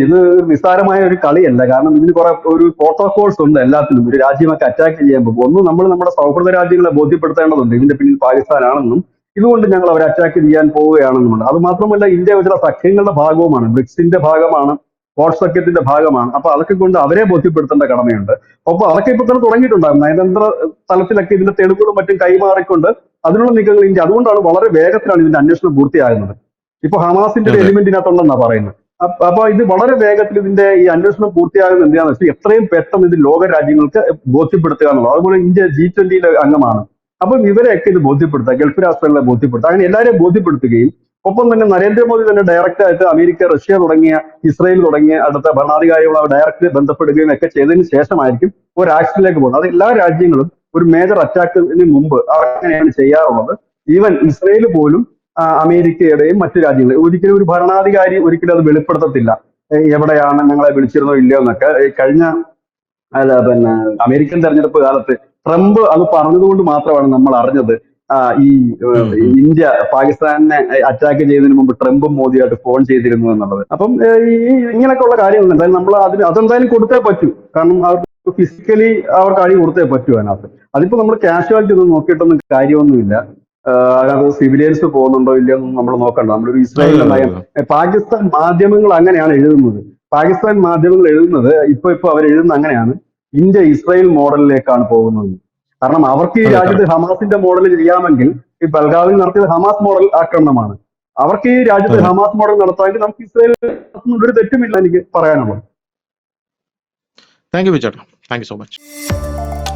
ഇത് നിസ്സാരമായ ഒരു കളിയല്ല. കാരണം ഇതിന് കുറെ ഒരു പ്രോട്ടോകോൾസ് ഉണ്ട് എല്ലാത്തിനും. ഒരു രാജ്യമൊക്കെ അറ്റാക്ക് ചെയ്യാൻ പോകും, ഒന്ന് നമ്മൾ നമ്മുടെ സൗഹൃദ രാജ്യങ്ങളെ ബോധ്യപ്പെടുത്തേണ്ടതുണ്ട് ഇതിന്റെ പിന്നിൽ പാകിസ്ഥാനാണെന്നും ഇതുകൊണ്ട് ഞങ്ങൾ അവരെ അറ്റാക്ക് ചെയ്യാൻ പോവുകയാണെന്നുമുണ്ട്. അത് മാത്രമല്ല, ഇന്ത്യ ചില സഖ്യങ്ങളുടെ ഭാഗവുമാണ്, ബ്രിക്സിന്റെ ഭാഗമാണ്, കോഡ് സഖ്യത്തിന്റെ ഭാഗമാണ്. അപ്പൊ അതൊക്കെ കൊണ്ട് അവരെ ബോധ്യപ്പെടുത്തേണ്ട കടമയുണ്ട്. അപ്പൊ അതൊക്കെ ഇപ്പൊ തന്നെ തുടങ്ങിയിട്ടുണ്ടാകും. നയതന്ത്ര തലത്തിലൊക്കെ ഇതിന്റെ തെളിവുകളും മറ്റും കൈമാറിക്കൊണ്ട് അതിനുള്ള നീക്കങ്ങൾ ഇന്ത്യ, അതുകൊണ്ടാണ് വളരെ വേഗത്തിലാണ് ഇതിന്റെ അന്വേഷണം പൂർത്തിയാകുന്നത്. ഇപ്പൊ ഹമാസിന്റെ ഒരു അതെ. എലിമെന്റ് ഇതിനകത്തുണ്ടെന്നാ പറയുന്നത്. അപ്പൊ ഇത് വളരെ വേഗത്തിൽ ഇതിന്റെ ഈ അന്വേഷണം പൂർത്തിയാകുന്നത് എന്തിനാന്ന് വെച്ചാൽ എത്രയും പെട്ടെന്ന് ഇത് ലോക രാജ്യങ്ങൾക്ക് ബോധ്യപ്പെടുത്തുക എന്നുള്ളത്. അതുപോലെ ഇന്ത്യ G20 അംഗമാണ്. അപ്പം ഇവരെയൊക്കെ ഇത് ബോധ്യപ്പെടുത്തുക, ഗൾഫ് രാഷ്ട്രങ്ങളെ ബോധ്യപ്പെടുത്തുക, അങ്ങനെ എല്ലാവരെയും ബോധ്യപ്പെടുത്തുകയും ഒപ്പം തന്നെ നരേന്ദ്രമോദി തന്നെ ഡയറക്റ്റ് ആയിട്ട് അമേരിക്ക, റഷ്യ തുടങ്ങിയ, ഇസ്രായേൽ തുടങ്ങിയ അടുത്ത ഭരണാധികാരികളെ ഡയറക്റ്റ് ബന്ധപ്പെടുകയും ഒക്കെ ചെയ്തതിന് ശേഷമായിരിക്കും ഒരു ആക്ഷനിലേക്ക് പോകുന്നത്. അത് എല്ലാ രാജ്യങ്ങളും ഒരു മേജർ അറ്റാക്കിന് മുമ്പ് അവർ അങ്ങനെയാണ് ചെയ്യാറുള്ളത്. ഈവൻ ഇസ്രായേൽ പോലും അമേരിക്കയുടെയും മറ്റു രാജ്യങ്ങളെയും ഒരിക്കലും ഒരു ഭരണാധികാരി ഒരിക്കലും അത് വെളിപ്പെടുത്തത്തില്ല, എവിടെയാണ് ഞങ്ങളെ വിളിച്ചിരുന്നോ ഇല്ലയോ എന്നൊക്കെ. കഴിഞ്ഞ അല്ല പിന്നെ അമേരിക്കൻ തെരഞ്ഞെടുപ്പ് കാലത്ത് ട്രംപ് അത് പറഞ്ഞതുകൊണ്ട് മാത്രമാണ് നമ്മൾ അറിഞ്ഞത് ഈ ഉം. ഉം. ഇന്ത്യ പാകിസ്ഥാനെ അറ്റാക്ക് ചെയ്യുന്നതിന് മുമ്പ് ട്രംപും മോദിയായിട്ട് ഫോൺ ചെയ്തിരുന്നു എന്നുള്ളത്. അപ്പം ഈ ഇങ്ങനെയൊക്കെയുള്ള കാര്യങ്ങളുണ്ട്. എന്തായാലും നമ്മൾ അതെന്തായാലും കൊടുത്തേ പറ്റൂ. കാരണം അവർക്ക് ഫിസിക്കലി അവർക്ക് അടി കൊടുത്തേ പറ്റൂ അതിനകത്ത്. അതിപ്പോ നമ്മൾ കാഷ്വാലിറ്റി ഒന്നും നോക്കിയിട്ടൊന്നും കാര്യമൊന്നുമില്ല. അതിനകത്ത് സിവിലിയൻസ് പോകുന്നുണ്ടോ ഇല്ലയോ എന്നൊന്നും നമ്മൾ നോക്കണ്ട. നമ്മളൊരു അതെ ഇസ്രായേലിന്റെ അതെ നയം, അതെ. പാകിസ്ഥാൻ മാധ്യമങ്ങൾ അങ്ങനെയാണ് എഴുതുന്നത്. പാകിസ്ഥാൻ മാധ്യമങ്ങൾ എഴുതുന്നത് ഇപ്പൊ അവർ എഴുതുന്ന അങ്ങനെയാണ്, ഇന്ത്യ ഇസ്രായേൽ മോഡലിലേക്കാണ് പോകുന്നത്. കാരണം അവർക്ക് ഈ അതെ രാജ്യത്ത് കറക്റ്റ്. ഹമാസിന്റെ മോഡൽ ചെയ്യാമെങ്കിൽ ഈ ബൽഗാവിൽ നടത്തിയത് ഹമാസ് മോഡൽ ആക്രമണമാണ്. അവർക്ക് ഈ രാജ്യത്ത് അതെ. ഹമാസ് മോഡൽ നടത്താമെങ്കിൽ നമുക്ക് ഇസ്രായേൽ ഒരു തെറ്റുമില്ല എനിക്ക് പറയാനുള്ളത്. താങ്ക് യു ചേട്ടാ. Thank you so much.